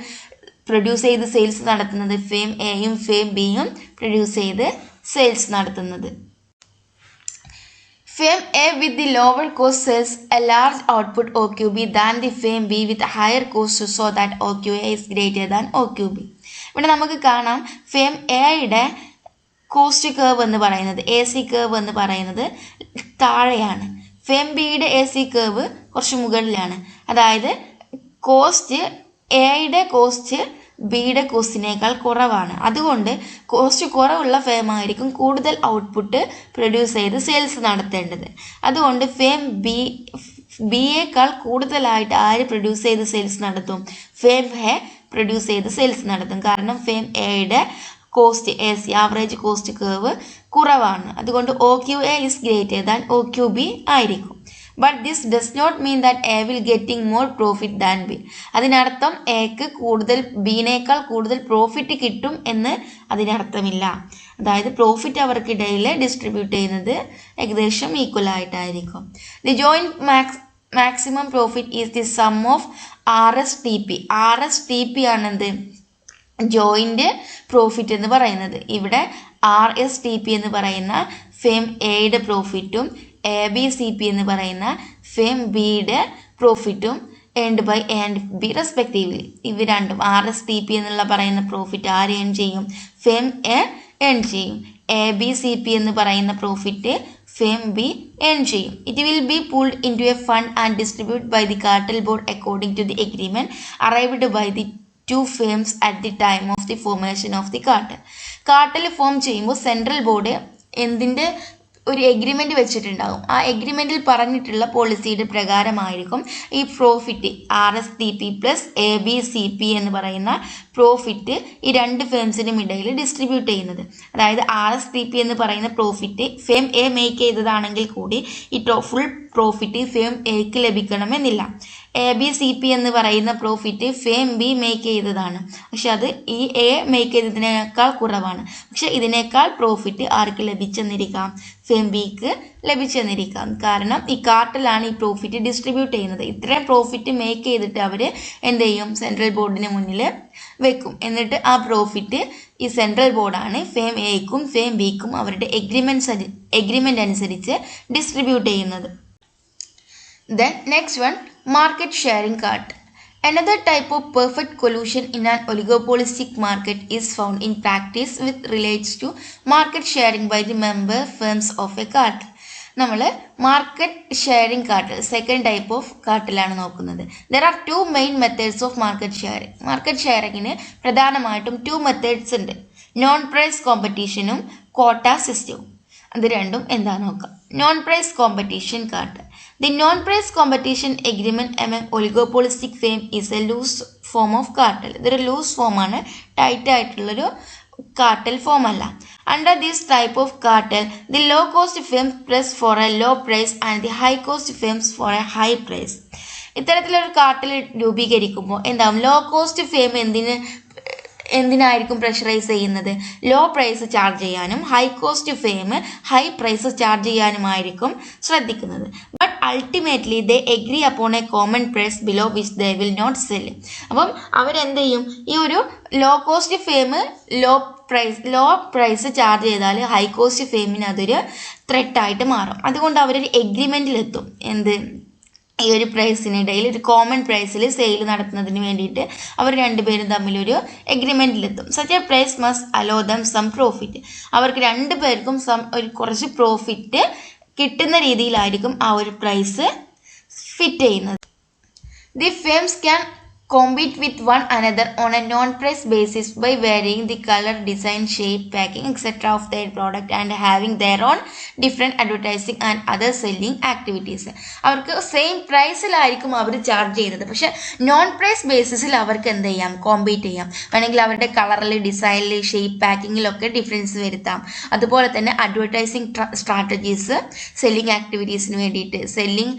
produce ചെയ്ത് sales നടത്തുന്നത്, firm എയും ഫേം ബിയും പ്രൊഡ്യൂസ് ചെയ്ത് സെയിൽസ് നടത്തുന്നത്. Fame A with the lower cost sells a large output OQB than the fame B with a higher cost so that OQA is greater than OQB. ഇവിടെ നമുക്ക് കാണാം firm എയുടെ cost curve എന്ന് പറയുന്നത്, AC curve എന്ന് പറയുന്നത് താഴെയാണ്. Firm ബിയുടെ AC കേർവ് കുറച്ച് മുകളിലാണ്. അതായത് കോസ്റ്റ് എയുടെ കോസ്റ്റ് ബിയുടെ കോസ്റ്റിനേക്കാൾ കുറവാണ്. അതുകൊണ്ട് കോസ്റ്റ് കുറവുള്ള ഫേം ആയിരിക്കും കൂടുതൽ ഔട്ട്പുട്ട് പ്രൊഡ്യൂസ് ചെയ്ത് സെയിൽസ് നടത്തേണ്ടത്. അതുകൊണ്ട് ഫേം ബിയേക്കാൾ കൂടുതലായിട്ട് ആര് പ്രൊഡ്യൂസ് ചെയ്ത് സെയിൽസ് നടത്തും, ഫേം എ പ്രൊഡ്യൂസ് ചെയ്ത് സെയിൽസ് നടത്തും. കാരണം ഫേം എയുടെ cost AC average cost curve കുറവാണ്. അതുകൊണ്ട് OQA is greater than OQB ആയിരിക്കും. But this does not mean that A will getting more profit than B. അതിനർത്ഥം എക്ക് കൂടുതൽ ബിനേക്കാൾ കൂടുതൽ പ്രോഫിറ്റ് കിട്ടും എന്ന് അതിനർത്ഥമില്ല. അതായത് പ്രോഫിറ്റ് അവർക്കിടയിൽ ഡിസ്ട്രിബ്യൂട്ട് ചെയ്യുന്നത് ഏകദേശം ഈക്വൽ ആയിട്ടായിരിക്കും. The joint maximum profit is the sum of RSTP. RSTP ആണെന്ത്, ജോയിൻറ്റ് പ്രോഫിറ്റ് എന്ന് പറയുന്നത്. ഇവിടെ RSTP എന്ന് പറയുന്ന ഫേം എയുടെ പ്രോഫിറ്റും ABCP എന്ന് പറയുന്ന ഫേം ബിയുടെ പ്രോഫിറ്റും earned by A and B respectively. ഇവ രണ്ടും RSTP എന്നുള്ള പറയുന്ന പ്രോഫിറ്റ് ആര് ഏൺ ചെയ്യും, ഫേം എ ഏൺ ചെയ്യും. ABCP എന്ന് പറയുന്ന പ്രോഫിറ്റ് ഫേം ബി ഏൺ ചെയ്യും. It will be pulled into a fund and distributed by the cartel board according to the agreement arrived by the two firms at the time of the formation of the cartel. Cartel form ചെയ്യുമ്പോൾ central board എന്തിൻ്റെ ഒരു agreement വെച്ചിട്ടുണ്ടാകും. ആ എഗ്രിമെൻറ്റിൽ പറഞ്ഞിട്ടുള്ള പോളിസിയുടെ പ്രകാരമായിരിക്കും ഈ profit RSTP plus ABCP എന്ന് പറയുന്ന profit ഈ രണ്ട് ഫേംസിനും ഇടയിൽ ഡിസ്ട്രിബ്യൂട്ട് ചെയ്യുന്നത്. അതായത് RSTP എന്ന് പറയുന്ന പ്രോഫിറ്റ് ഫേം എ മേക്ക് ചെയ്തതാണെങ്കിൽ കൂടി ഈ ഫുൾ പ്രോഫിറ്റ് ഫേം എക്ക് ലഭിക്കണമെന്നില്ല. ABCP എന്ന് പറയുന്ന പ്രോഫിറ്റ് ഫേം ബി മേക്ക് ചെയ്തതാണ്, പക്ഷെ അത് ഈ എ മേക്ക് ചെയ്തതിനേക്കാൾ കുറവാണ്. പക്ഷെ ഇതിനേക്കാൾ പ്രോഫിറ്റ് ആർക്ക് ലഭിച്ചെന്നിരിക്കാം, ഫേം ബിക്ക് ലഭിച്ചെന്നിരിക്കാം. കാരണം ഈ കാർട്ടലാണ് ഈ പ്രോഫിറ്റ് ഡിസ്ട്രിബ്യൂട്ട് ചെയ്യുന്നത്. ഇത്രയും പ്രോഫിറ്റ് മേക്ക് ചെയ്തിട്ട് അവർ എന്ത് ചെയ്യും, സെൻട്രൽ ബോർഡിന് മുന്നിൽ വെക്കും. എന്നിട്ട് ആ പ്രോഫിറ്റ് ഈ സെൻട്രൽ ബോർഡാണ് ഫേം എക്കും ഫേം ബിക്കും അവരുടെ എഗ്രിമെൻ്റ് അനുസരിച്ച് ഡിസ്ട്രിബ്യൂട്ട് ചെയ്യുന്നത്. Then next one, market sharing cartel. Another type of perfect collusion in an oligopolistic market is found in practice which relates to market sharing by the member firms of a cartel. നമ്മൾ market sharing cartel second type of കാർട്ടലാണ് നോക്കുന്നത്. There are two main methods of market sharing. Market ഷെയറിങ്ങിന് പ്രധാനമായിട്ടും 2 methods ഉണ്ട്. Non price കോമ്പറ്റീഷനും quota സിസ്റ്റവും. അത് രണ്ടും എന്താ നോക്കാം. Non price competition cartel. The non-price competition agreement among oligopolistic firm is a loose form of cartel. ഇതൊരു ലൂസ് ഫോമാണ്, ടൈറ്റ് ആയിട്ടുള്ളൊരു കാർട്ടൽ ഫോം അല്ല. Under this type of cartel, the low cost firms press for a low price and the high cost firms for a high price. ഇത്തരത്തിലൊരു കാർട്ടൽ രൂപീകരിക്കുമ്പോൾ എന്താവും, low cost firm എന്തിനായിരിക്കും pressurise ചെയ്യുന്നത്? Low price charge ചെയ്യാനും high cost firm high price charge ചെയ്യാനുമായിരിക്കും ശ്രദ്ധിക്കുന്നത്. But ultimately they agree upon a common price below which they will not sell. അപ്പം അവരെന്ത് ചെയ്യും? ഈ ഒരു low cost firm low price charge ചെയ്താൽ ഹൈ കോസ്റ്റ് ഫേമിന് അതൊരു ത്രെട്ടായിട്ട് മാറും. അതുകൊണ്ട് അവരൊരു എഗ്രിമെൻറ്റിലെത്തും. എന്ത്? ഈ ഒരു പ്രൈസിനിടയിൽ ഒരു കോമൺ പ്രൈസിൽ സെയിൽ നടത്തുന്നതിന് വേണ്ടിയിട്ട് അവർ രണ്ടുപേരും തമ്മിലൊരു എഗ്രിമെൻറ്റിലെത്തും. Such a price must allow them some profit. അവർക്ക് രണ്ടുപേർക്കും ഒരു കുറച്ച് പ്രോഫിറ്റ് കിട്ടുന്ന രീതിയിലായിരിക്കും ആ ഒരു പ്രൈസ് ഫിറ്റ് ചെയ്യുന്നത്. The firms can compete with one another on a non-price basis by varying the color, design, shape, packing, etc. of their product and having their own different advertising and other selling activities. അവർക്ക് same പ്രൈസിലായിരിക്കും അവർ charge ചെയ്യുന്നത്. പക്ഷെ non price ബേസിസിൽ അവർക്ക് എന്ത് ചെയ്യാം? Compete ചെയ്യാം. വേണമെങ്കിൽ അവരുടെ കളറിൽ, ഡിസൈനിൽ, ഷേപ്പ്, പാക്കിങ്ങിലൊക്കെ ഡിഫറൻസ് വരുത്താം. അതുപോലെ തന്നെ അഡ്വർടൈസിങ് സ്ട്രാറ്റജീസ്, സെല്ലിംഗ് ആക്ടിവിറ്റീസിന് വേണ്ടിയിട്ട്, സെല്ലിംഗ്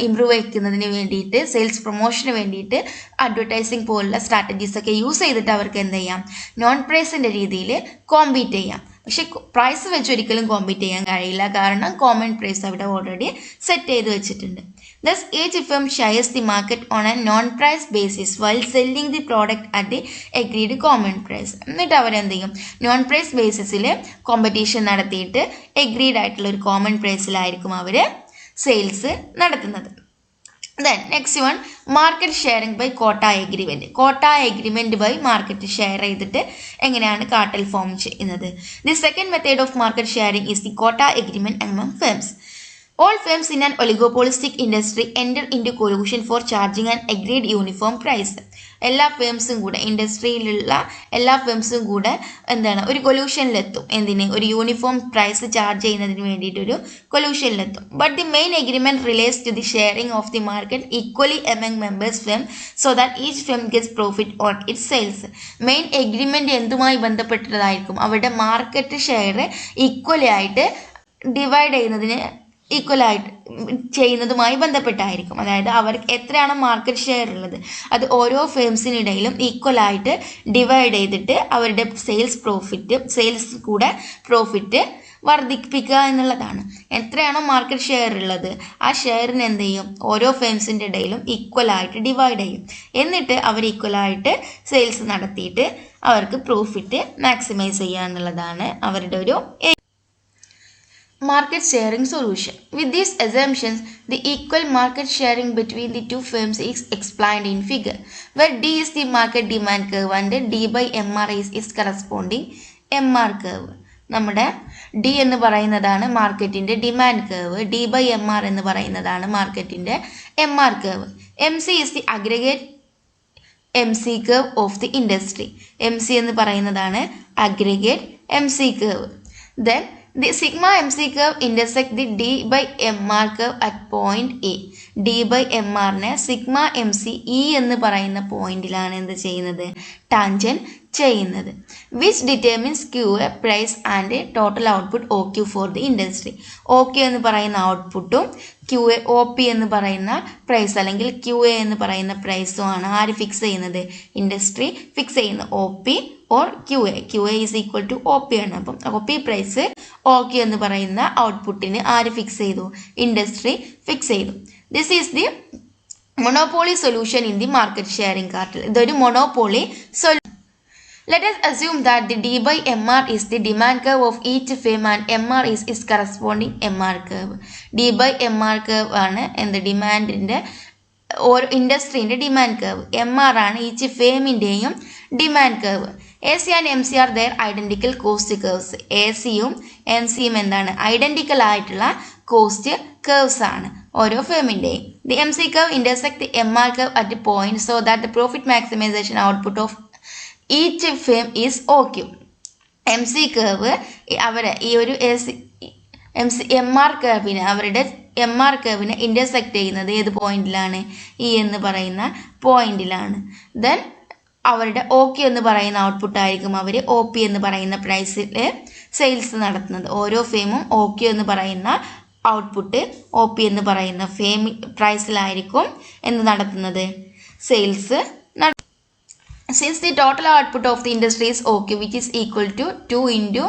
ഇംപ്രൂവ് ചെയ്യുന്നതിന് വേണ്ടിയിട്ട്, സെയിൽസ് പ്രൊമോഷന് വേണ്ടിയിട്ട് അഡ്വർടൈസിങ് പോലുള്ള സ്ട്രാറ്റജീസൊക്കെ യൂസ് ചെയ്തിട്ട് അവർക്ക് എന്ത് ചെയ്യാം? നോൺ പ്രൈസിൻ്റെ രീതിയിൽ കോമ്പീറ്റ് ചെയ്യാം. പക്ഷെ പ്രൈസ് വെച്ച് ഒരിക്കലും കോമ്പീറ്റ് ചെയ്യാൻ കഴിയില്ല. കാരണം കോമൺ പ്രൈസ് അവിടെ ഓൾറെഡി സെറ്റ് ചെയ്ത് വെച്ചിട്ടുണ്ട്. Thus, each firm shares the market on a non-price basis while selling the product at the agreed common price. എന്നിട്ട് അവരെന്ത് ചെയ്യും? നോൺ പ്രൈസ് ബേസിസിൽ കോമ്പറ്റീഷൻ നടത്തിയിട്ട് എഗ്രീഡ് ആയിട്ടുള്ള ഒരു കോമൺ പ്രൈസിലായിരിക്കും അവർ സെയിൽസ് നടത്തുന്നത്. Then next one, market sharing by quota agreement. Quota agreement by market share ചെയ്തിട്ട് എങ്ങനെയാണ് cartel form ചെയ്യുന്നത്? The second method of market sharing is the quota agreement among firms. All firms in an oligopolistic industry enter into collusion for charging an agreed uniform price. എല്ലാ ഫേംസും കൂടെ, ഇൻഡസ്ട്രിയിലുള്ള എല്ലാ ഫേംസും കൂടെ എന്താണ്? ഒരു കൊല്യൂഷനിലെത്തും. എന്തിന്? ഒരു യൂണിഫോം പ്രൈസ് ചാർജ് ചെയ്യുന്നതിന് വേണ്ടിയിട്ടൊരു കൊല്യൂഷനിലെത്തും. But the main agreement relates to the sharing of the market equally among members firm so that each firm gets profit on its sales. Main agreement എന്തുമായി ബന്ധപ്പെട്ടതായിരിക്കും? അവരുടെ മാർക്കറ്റ് ഷെയർ ഈക്വലി ആയിട്ട് divide ചെയ്യുന്നതുമായി ബന്ധപ്പെട്ടായിരിക്കും. അതായത് അവർക്ക് എത്രയാണ് മാർക്കറ്റ് ഷെയർ ഉള്ളത് അത് ഓരോ ഫേംസിനിടയിലും ഈക്വലായിട്ട് ഡിവൈഡ് ചെയ്തിട്ട് അവരുടെ സെയിൽസ് കൂടെ പ്രോഫിറ്റ് വർദ്ധിപ്പിക്കുക എന്നുള്ളതാണ്. എത്രയാണോ മാർക്കറ്റ് ഷെയർ ഉള്ളത് ആ ഷെയറിന് എന്ത് ചെയ്യും? ഓരോ ഫേംസിൻ്റെ ഇടയിലും ഈക്വലായിട്ട് ഡിവൈഡ് ചെയ്യും. എന്നിട്ട് അവർ ഈക്വലായിട്ട് സെയിൽസ് നടത്തിയിട്ട് അവർക്ക് പ്രോഫിറ്റ് മാക്സിമൈസ് ചെയ്യുക എന്നുള്ളതാണ് അവരുടെ ഒരു market sharing solution. With these assumptions, the equal market sharing between the two firms is explained in figure, where D is the market demand curve and D by MR is its corresponding MR curve. നമ്മുടെ D എന്ന് പറയുന്നതാണ് മാർക്കറ്റിൻ്റെ demand curve, D by MR എന്ന് പറയുന്നതാണ് മാർക്കറ്റിൻ്റെ MR curve. MC is the aggregate MC curve of the industry. MC എന്ന് പറയുന്നതാണ് aggregate MC curve. Then the sigma MC curve intersect the D by MR curve at point A. D by MR നെ sigma MC E എന്ന് പറയുന്ന പോയിന്റിലാണ് എന്ത് ചെയ്യുന്നത്? Tangent ചെയ്യുന്നത്. Which determines QA price and total output OQ for the industry. OQ എന്ന് പറയുന്ന ഔട്ട്പുട്ടും QA OP എന്ന് പറയുന്ന പ്രൈസ് അല്ലെങ്കിൽ QA എന്ന് പറയുന്ന പ്രൈസും ആണ് ആര് ഫിക്സ് ചെയ്യുന്നത്? ഇൻഡസ്ട്രി ഫിക്സ് ചെയ്യുന്നത്. OP or QA is equal to OP ആണ്. അപ്പം OP പ്രൈസ് OQ എന്ന് പറയുന്ന ഔട്ട്പുട്ടിന് ആര് ഫിക്സ് ചെയ്തു? ഇൻഡസ്ട്രി ഫിക്സ് ചെയ്തു. This is the monopoly solution in the market sharing cartel. ഇതൊരു monopoly solution. Let us assume that the D by MR is the demand curve of each firm and MR is its corresponding MR curve. D by MR curve ആണ് എന്ത്? ഡിമാൻഡിൻ്റെ ഓരോ ഇൻഡസ്ട്രീൻ്റെ demand curve. MR ആണ് each ഫേമിൻ്റെയും demand curve. AC and MC are their identical cost curves. ACയും MCയും എന്താണ്? ഐഡൻറ്റിക്കൽ ആയിട്ടുള്ള കോസ്റ്റ് കർവ്സ് ആണ് ഓരോ ഫേമിൻ്റെയും. ദി MC curve intersect the MR curve at a point so that the profit maximization output of each firm is OQ. MC curve അവരെ ഈ ഒരു MR കർവിന് അവരുടെ MR കർവിനെ ഇൻ്റർസെക്റ്റ് ചെയ്യുന്നത് ഏത് പോയിന്റിലാണ്? E എന്ന് പറയുന്ന പോയിന്റിലാണ്. ദെൻ അവരുടെ OQ എന്ന് പറയുന്ന ഔട്ട്പുട്ടായിരിക്കും അവർ OP എന്ന് പറയുന്ന പ്രൈസിൽ സെയിൽസ് നടത്തുന്നത്. ഓരോ ഫേമും OQ എന്ന് പറയുന്ന ഔട്ട്പുട്ട് OP എന്ന് പറയുന്ന ഫേം പ്രൈസിലായിരിക്കും എന്ത് നടത്തുന്നത്? Sales. Since the total output of the industry is OQ, which is equal to 2 into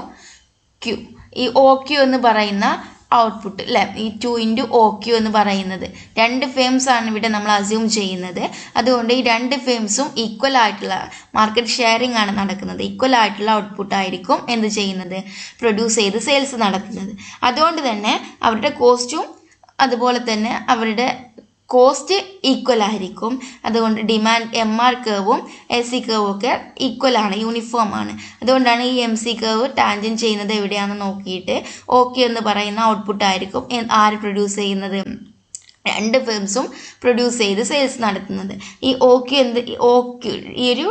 Q. ഈ OQ എന്ന് പറയുന്ന ഔട്ട്പുട്ട് അല്ലെ, ഈ 2 ഇൻറ്റു OQ എന്ന് പറയുന്നത് രണ്ട് ഫേംസ് ആണ് ഇവിടെ നമ്മൾ അസ്യൂം ചെയ്യുന്നത്. അതുകൊണ്ട് ഈ രണ്ട് ഫേംസും ഈക്വൽ ആയിട്ടുള്ള മാർക്കറ്റ് ഷെയറിംഗ് ആണ് നടക്കുന്നത്. ഈക്വൽ ആയിട്ടുള്ള ഔട്ട്പുട്ട് ആയിരിക്കും എന്ത് ചെയ്യുന്നത്, പ്രൊഡ്യൂസ് ചെയ്ത് സെയിൽസ് നടത്തുന്നത്. അതുകൊണ്ട് തന്നെ അവരുടെ കോസ്റ്റും അതുപോലെ തന്നെ അവരുടെ കോസ്റ്റ് ഈക്വൽ ആയിരിക്കും. അതുകൊണ്ട് ഡിമാൻഡ് MR കർവും SC കർവും ഒക്കെ ഈക്വൽ ആണ്, യൂണിഫോം ആണ്. അതുകൊണ്ടാണ് ഈ MC കർവ് ടാൻജൻറ്റ് ചെയ്യുന്നത് എവിടെയാണെന്ന് നോക്കിയിട്ട് OQ എന്ന് പറയുന്ന ഔട്ട്പുട്ട് ആയിരിക്കും ആര് പ്രൊഡ്യൂസ് ചെയ്യുന്നത്, രണ്ട് ഫേംസും പ്രൊഡ്യൂസ് ചെയ്ത് സെയിൽസ് നടത്തുന്നത്. ഈ OQ ഈ ഒരു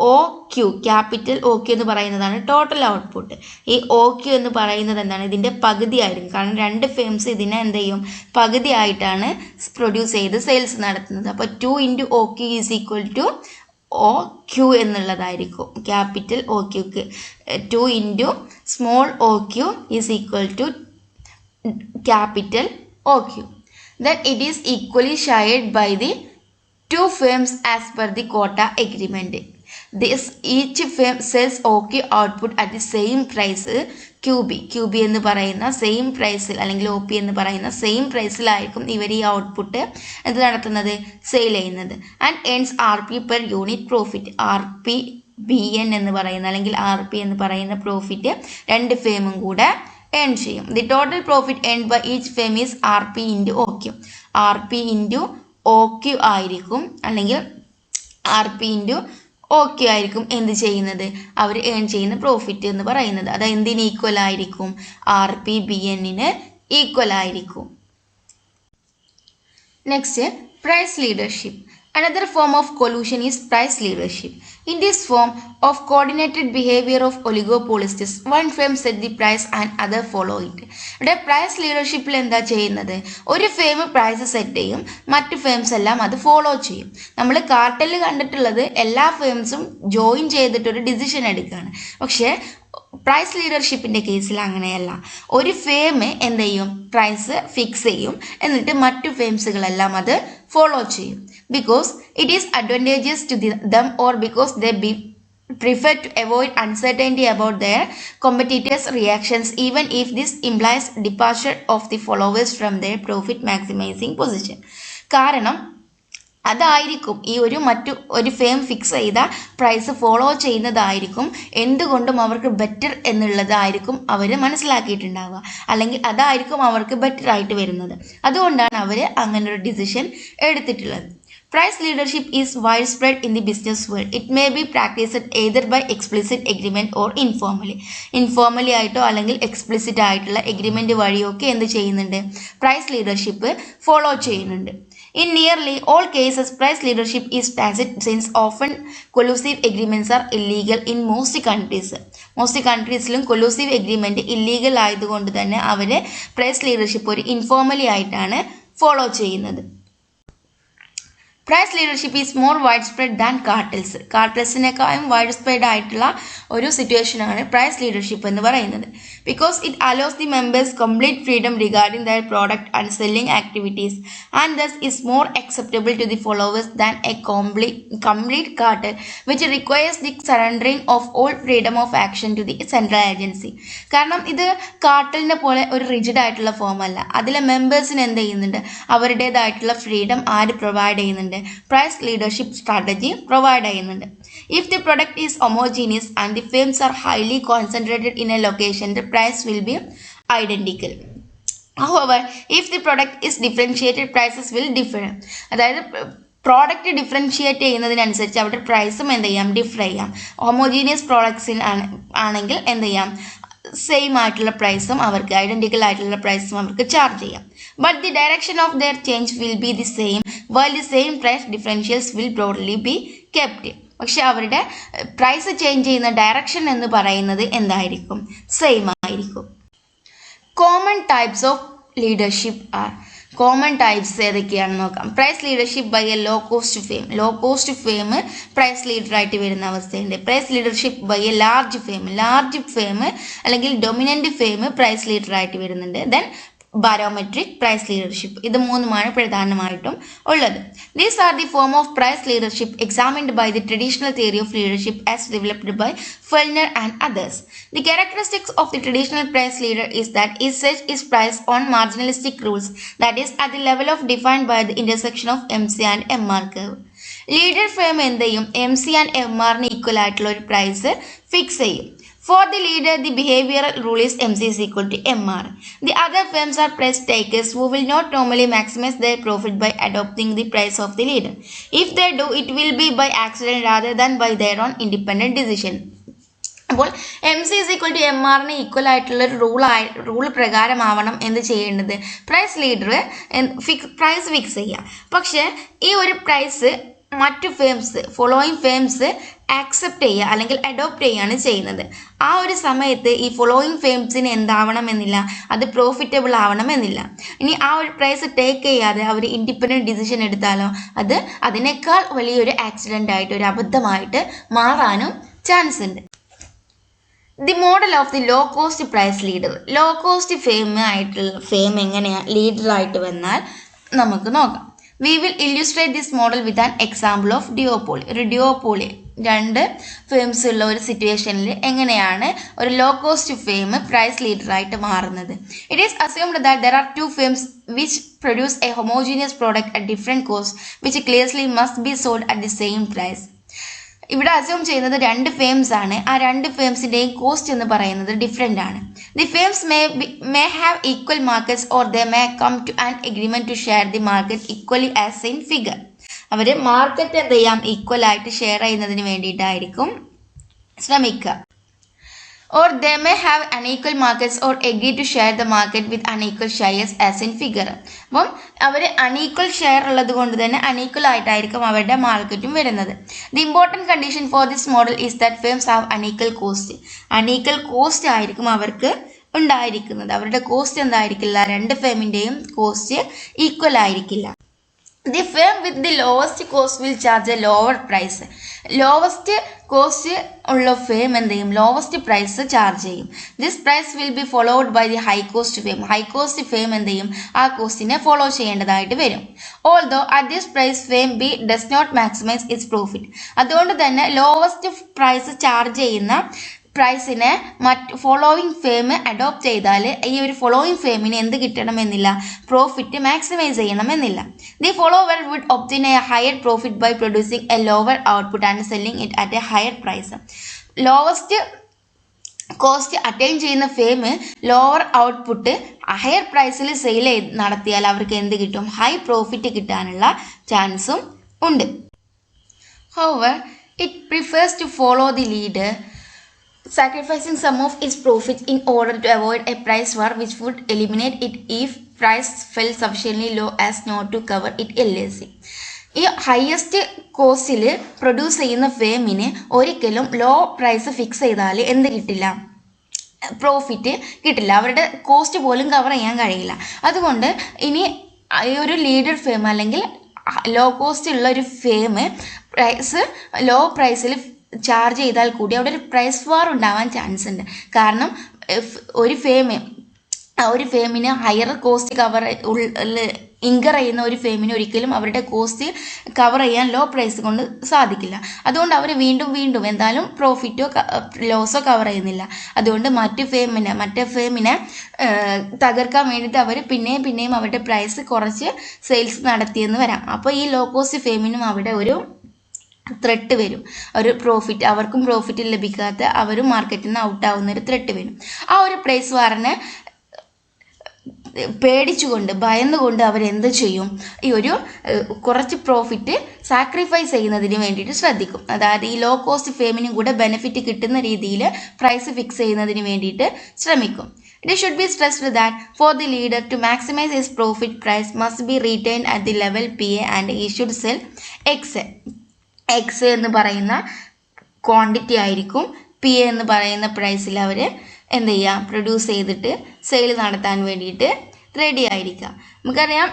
OQ ക്യാപിറ്റൽ OQ എന്ന് പറയുന്നതാണ് ടോട്ടൽ ഔട്ട്പുട്ട്. ഈ OQ എന്ന് പറയുന്നത് എന്താണ്, ഇതിൻ്റെ പകുതി ആയിരിക്കും. കാരണം രണ്ട് ഫേംസ് ഇതിനെ എന്ത് ചെയ്യും, പകുതി ആയിട്ടാണ് പ്രൊഡ്യൂസ് ചെയ്ത് സെയിൽസ് നടത്തുന്നത്. അപ്പോൾ 2 into OQ is equal to OQ എന്നുള്ളതായിരിക്കും. ക്യാപിറ്റൽ OQക്ക് 2 into small OQ is equal to capital OQ. Then it is equally shared by the two firms as per the quota agreement. This each firm sells OQ output at the same price QB എന്ന് പറയുന്ന same പ്രൈസിൽ അല്ലെങ്കിൽ OP എന്ന് പറയുന്ന same പ്രൈസിലായിരിക്കും ഇവർ ഈ output എന്ത് നടത്തുന്നത്, സെയിൽ ചെയ്യുന്നത്. And earns RP per unit profit. RPBN എന്ന് പറയുന്ന അല്ലെങ്കിൽ RP എന്ന് പറയുന്ന പ്രോഫിറ്റ് രണ്ട് ഫേമും കൂടെ ഏൺ ചെയ്യും. The total profit earn by each firm is RP into OQ. RP into OQ ആയിരിക്കും അല്ലെങ്കിൽ RP ഇൻറ്റു OQ ആയിരിക്കും എന്ത് ചെയ്യുന്നത്, അവർ ഏൺ ചെയ്യുന്ന പ്രോഫിറ്റ് എന്ന് പറയുന്നത്. അത് എന്തിന് ഈക്വൽ ആയിരിക്കും, RPBN-ന് ഈക്വൽ ആയിരിക്കും. Next, price leadership. Another form of collusion is price leadership. In this form of coordinated behavior of oligopolists, one firm set the price and other follow it. ഇവിടെ price ലീഡർഷിപ്പിൽ എന്താ ചെയ്യുന്നത്, ഒരു ഫേം പ്രൈസ് സെറ്റ് ചെയ്യും, മറ്റു firms എല്ലാം അത് follow ചെയ്യും. നമ്മൾ കാർട്ടലിൽ കണ്ടിട്ടുള്ളത് എല്ലാ ഫേംസും ജോയിൻ ചെയ്തിട്ടൊരു ഡിസിഷൻ എടുക്കുകയാണ്. പക്ഷേ പ്രൈസ് ലീഡർഷിപ്പിൻ്റെ കേസിൽ അങ്ങനെയല്ല. ഒരു ഫേം എന്ത് ചെയ്യും, പ്രൈസ് ഫിക്സ് ചെയ്യും, എന്നിട്ട് മറ്റു ഫേംസുകളെല്ലാം അത് ഫോളോ ചെയ്യും. Because it is advantages to them or because they prefer to avoid uncertainty about their competitors' reactions, even if this implies departure of the followers from their profit maximizing position. കാരണം അതായിരിക്കും ഈ ഒരു firm fix ചെയ്ത price follow ചെയ്യുന്നതായിരിക്കും എന്തുകൊണ്ടും അവർക്ക് better എന്നുള്ളതായിരിക്കും അവർ മനസ്സിലാക്കിയിട്ടുണ്ടാവുക, അല്ലെങ്കിൽ അതായിരിക്കും അവർക്ക് ബെറ്റർ ആയിട്ട് വരുന്നത്. അതുകൊണ്ടാണ് അവർ അങ്ങനെ ഒരു ഡിസിഷൻ എടുത്തിട്ടുള്ളത്. Price leadership is widespread in the business world. It may be practiced either by explicit agreement or informally. Informally ആയിട്ടോ അല്ലെങ്കിൽ എക്സ്പ്ലിസിറ്റ് ആയിട്ടുള്ള എഗ്രിമെന്റ് വഴിയൊക്കെ എന്ത് ചെയ്യുന്നുണ്ട്, പ്രൈസ് ലീഡർഷിപ്പ് ഫോളോ ചെയ്യുന്നുണ്ട്. In nearly all cases, price leadership is tacit since often collusive agreements are illegal in most countries. Most കൺട്രീസിലും collusive agreement illegal ആയതുകൊണ്ട് തന്നെ അവർ പ്രൈസ് ലീഡർഷിപ്പ് ഒരു ഇൻഫോർമലി ആയിട്ടാണ് ഫോളോ ചെയ്യുന്നത്. Price leadership is more wide spread than cartels. കാർട്ടൽസിനേക്കാളും wide spread ആയിട്ടുള്ള ഒരു സിറ്റുവേഷനാണ് പ്രൈസ് ലീഡർഷിപ്പ് എന്ന് പറയുന്നത്. Because it allows the members complete freedom regarding their product and selling activities and thus is more acceptable to the followers than a complete cartel which requires the surrendering of all freedom of action to the central agency. കാരണം ഇത് കാർട്ടലിനെ പോലെ ഒരു rigid ആയിട്ടുള്ള form അല്ല. അതിലെ മെമ്പേഴ്സിന് എന്ത് ചെയ്യുന്നുണ്ട്, അവരുടേതായിട്ടുള്ള ഫ്രീഡം ആര് പ്രൊവൈഡ് ചെയ്യുന്നുണ്ട്, പ്രൈസ് ലീഡർഷിപ്പ് സ്ട്രാറ്റജി പ്രൊവൈഡ് ചെയ്യുന്നുണ്ട്. If the product is homogeneous and the firms are highly concentrated in a location, the price will be identical. However, if the product is differentiated, prices will differ. അതായത് product differentiate ചെയ്യുന്നതിനനുസരിച്ച് അവരുടെ പ്രൈസും എന്ത് ചെയ്യാം, differ ചെയ്യാം. Homogeneous പ്രോഡക്ട്സിന് ആണെങ്കിൽ എന്ത് ചെയ്യാം, same ആയിട്ടുള്ള പ്രൈസും അവർക്ക് ഐഡൻറ്റിക്കൽ ആയിട്ടുള്ള പ്രൈസും അവർക്ക് ചാർജ് ചെയ്യാം. But the direction of their change will be the same while the same price differentials will broadly be kept. പക്ഷെ അവരുടെ പ്രൈസ് ചേഞ്ച് ചെയ്യുന്ന ഡയറക്ഷൻ എന്ന് പറയുന്നത് എന്തായിരിക്കും, സെയിം ആയിരിക്കും. Common types of leadership are. Common types ഏതൊക്കെയാണെന്ന് നോക്കാം. Price leadership by a low cost firm. Low cost firm price ലീഡറായിട്ട് വരുന്ന അവസ്ഥയുണ്ട്. Price leadership by a large firm അല്ലെങ്കിൽ ഡൊമിനൻ്റ് ഫേം പ്രൈസ് ലീഡറായിട്ട് വരുന്നുണ്ട്. Then barometric price leadership. ഇത് മൂന്നുമാണ് പ്രധാനമായിട്ടും ഉള്ളത്. These are the form of price leadership examined by the traditional theory of leadership as developed by Fellner and others. The characteristics of the traditional price leader is that it sets its price on marginalistic rules, that is at the level of defined by the intersection of MC and MR curve. Leader firm എന്ത് ചെയ്യും? MC and MRന് equal ആയിട്ടുള്ള ഒരു price fix ചെയ്യും. For the leader, the behavioral rule is MC is equal to MR. The other firms are price takers who will not normally maximize their profit by adopting the price of the leader. If they do, it will be by accident rather than by their own independent decision. അപ്പോൾ MC is equal to MRന് equal ആയിട്ടുള്ള rule പ്രകാരമാവണം എന്ത് ചെയ്യേണ്ടത്? Price leader price fix ചെയ്യുക. പക്ഷേ ഈ ഒരു പ്രൈസ് മറ്റു ഫേംസ് ഫോളോയിങ് ഫേംസ് ആക്സെപ്റ്റ് ചെയ്യുക അല്ലെങ്കിൽ അഡോപ്റ്റ് ചെയ്യുകയാണ് ചെയ്യുന്നത്. ആ ഒരു സമയത്ത് ഈ ഫോളോയിങ് ഫേംസിന് എന്താവണമെന്നില്ല, അത് പ്രോഫിറ്റബിൾ ആവണമെന്നില്ല. ഇനി ആ ഒരു പ്രൈസ് ടേക്ക് ചെയ്യാതെ അവർ ഇൻഡിപെൻഡൻറ്റ് ഡിസിഷൻ എടുത്താലോ അത് അതിനേക്കാൾ വലിയൊരു ആക്സിഡൻ്റ് ആയിട്ട് ഒരു അബദ്ധമായിട്ട് മാറാനും ചാൻസ് ഉണ്ട്. The model of the low cost price leader. Low cost firm എങ്ങനെയാണ് ലീഡറായിട്ട് വന്നാൽ നമുക്ക് നോക്കാം. We will illustrate this model with an example of duopoly. ഒരു duopoly രണ്ട് ഫേംസ് ഉള്ള ഒരു സിറ്റുവേഷനിൽ എങ്ങനെയാണ് ഒരു ലോ കോസ്റ്റ് ഫേം പ്രൈസ് ലീഡറായിട്ട് മാറുന്നത്. It is assumed that there are two firms which produce a homogeneous product at different costs which clearly must be sold at the same price. ഇവിടെ assume ചെയ്യുന്നത് രണ്ട് ഫേംസ് ആണ്. ആ രണ്ട് ഫേംസിൻ്റെയും cost എന്ന് പറയുന്നത് ഡിഫറെൻ്റ് ആണ്. The firms may have equal markets or they may come to an agreement to share the market equally as in figure. അവർ മാർക്കറ്റ് എന്ത് ചെയ്യാം ഈക്വൽ ആയിട്ട് ഷെയർ ചെയ്യുന്നതിന് വേണ്ടിയിട്ടായിരിക്കും ശ്രമിക്കുക. Or they may have unequal markets or agree to share the market with unequal shares as in figure. അപ്പം അവർ unequal share ഉള്ളത് കൊണ്ട് തന്നെ അൺഈക്വൽ ആയിട്ടായിരിക്കും അവരുടെ മാർക്കറ്റും വരുന്നത്. The important condition for this model is that firms have unequal cost. Unequal cost ആയിരിക്കും അവർക്ക് ഉണ്ടായിരിക്കുന്നത്. അവരുടെ കോസ്റ്റ് എന്തായിരിക്കില്ല, രണ്ട് ഫേമിൻ്റെയും കോസ്റ്റ് ഈക്വൽ ആയിരിക്കില്ല. The firm with the lowest cost will charge a lower price. Lowest cost ഉള്ള ഫേം എന്ത് ചെയ്യും? Lowest price charge ചെയ്യും. This price will be followed by the high cost firm. High cost firm എന്ത് ചെയ്യും? ആ കോസ്റ്റിനെ follow ചെയ്യേണ്ടതായിട്ട് വരും. Although at this price firm B does not maximise its profit. അതുകൊണ്ട് തന്നെ ലോവസ്റ്റ് പ്രൈസ് ചാർജ് ചെയ്യുന്ന പ്രൈസിനെ ഫോളോയിങ് ഫേം അഡോപ്റ്റ് ചെയ്താൽ ഈ ഒരു ഫോളോയിങ് ഫേമിന് എന്ത് കിട്ടണമെന്നില്ല, പ്രോഫിറ്റ് മാക്സിമൈസ് ചെയ്യണമെന്നില്ല. The follower would obtain a higher profit by producing a lower output and selling it at a higher price. Lowest cost attain ചെയ്യുന്ന firm lower output higher പ്രൈസിൽ sale നടത്തിയാൽ അവർക്ക് എന്ത് കിട്ടും? ഹൈ പ്രോഫിറ്റ് കിട്ടാനുള്ള ചാൻസും ഉണ്ട്. However, it prefers to follow the leader, sacrificing some of its profits in order to avoid a price war which would eliminate it if price fell sufficiently low as not to cover it LLC. ഈ highest കോസ്റ്റിൽ produce ചെയ്യുന്ന ഫേമിന് ഒരിക്കലും low price fix ചെയ്താൽ എന്ത് കിട്ടില്ല? Profit കിട്ടില്ല. അവരുടെ cost പോലും cover ചെയ്യാൻ കഴിയില്ല. അതുകൊണ്ട് ഇനി ഈ ഒരു ലീഡർ ഫേം അല്ലെങ്കിൽ ലോ കോസ്റ്റ് ഉള്ള ഒരു ഫേം പ്രൈസ് ലോ പ്രൈസിൽ ചാർജ് ചെയ്താൽ കൂടി അവിടെ ഒരു പ്രൈസ് വാർ ഉണ്ടാവാൻ ചാൻസ് ഉണ്ട്. കാരണം ഒരു ഫേമിന് ഹയർ കോസ്റ്റ് ഇൻകർ ചെയ്യുന്ന ഒരു ഫേമിന് ഒരിക്കലും അവരുടെ കോസ്റ്റ് കവർ ചെയ്യാൻ ലോ പ്രൈസ് കൊണ്ട് സാധിക്കില്ല. അതുകൊണ്ട് അവർ വീണ്ടും എന്തായാലും പ്രോഫിറ്റോ ലോസോ കവർ ചെയ്യുന്നില്ല. അതുകൊണ്ട് മറ്റേ ഫേമിനെ തകർക്കാൻ വേണ്ടിയിട്ട് അവർ പിന്നെയും അവരുടെ പ്രൈസ് കുറച്ച് സെയിൽസ് നടത്തിയെന്ന് വരാം. അപ്പോൾ ഈ ലോ കോസ്റ്റ് ഫേമിനും അവിടെ ഒരു ത്രെട്ട് വരും. ഒരു പ്രോഫിറ്റ് അവർക്കും പ്രോഫിറ്റ് ലഭിക്കാത്ത അവരും മാർക്കറ്റിൽ നിന്ന് ഔട്ടാവുന്ന ഒരു ത്രെട്ട് വരും. ആ ഒരു പ്രൈസ് വാറിനെ പേടിച്ചുകൊണ്ട് ഭയന്നുകൊണ്ട് അവരെന്ത് ചെയ്യും? ഈ ഒരു കുറച്ച് പ്രോഫിറ്റ് സാക്രിഫൈസ് ചെയ്യുന്നതിന് വേണ്ടിയിട്ട് ശ്രദ്ധിക്കും. അതായത് ഈ ലോ കോസ്റ്റ് ഫേമിനും കൂടെ ബെനിഫിറ്റ് കിട്ടുന്ന രീതിയിൽ പ്രൈസ് ഫിക്സ് ചെയ്യുന്നതിന് വേണ്ടിയിട്ട് ശ്രമിക്കും. It should be stressed that for the leader to maximize his profit, price must be retained at the level PA and he should sell X എന്ന് പറയുന്ന ക്വാണ്ടിറ്റി ആയിരിക്കും PA എന്ന് പറയുന്ന പ്രൈസിൽ അവർ എന്ത് ചെയ്യുക? പ്രൊഡ്യൂസ് ചെയ്തിട്ട് സെയിൽ നടത്താൻ വേണ്ടിയിട്ട് റെഡി ആയിരിക്കുക. നമുക്കറിയാം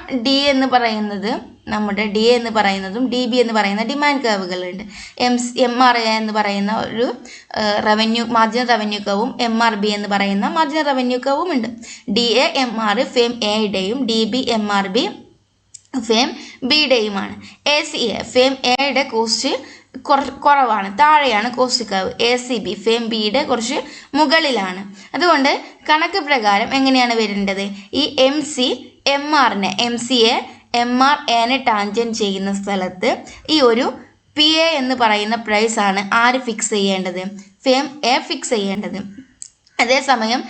നമ്മുടെ ഡി എന്ന് പറയുന്നതും ഡി ബി എന്ന് പറയുന്ന ഡിമാൻഡ് കർവുകളുണ്ട്. MRA എന്ന് പറയുന്ന ഒരു മാർജിനൽ റവന്യൂ കർവും MRB എന്ന് പറയുന്ന മാർജിനൽ റവന്യൂ കർവും ഉണ്ട്. DA MR ഫേം എയുടെയും DB MRB ഫേം ബിയുടെയുമാണ്. ACA ഫേം എയുടെ കോസ്റ്റ് കുറവാണ്, താഴെയാണ് കോസ്റ്റ് കർവ്. ACB ഫേം ബിയുടെ കുറച്ച് മുകളിലാണ്. അതുകൊണ്ട് കണക്ക് പ്രകാരം എങ്ങനെയാണ് വരേണ്ടത്? ഈ MCA MRAനെ ടാൻജന്റ് ചെയ്യുന്ന സ്ഥലത്ത് ഈ ഒരു PA എന്ന് പറയുന്ന പ്രൈസ് ആണ് ആര് ഫിക്സ് ചെയ്യേണ്ടത്? ഫേം എ ഫിക്സ് ചെയ്യേണ്ടത്. അതേസമയം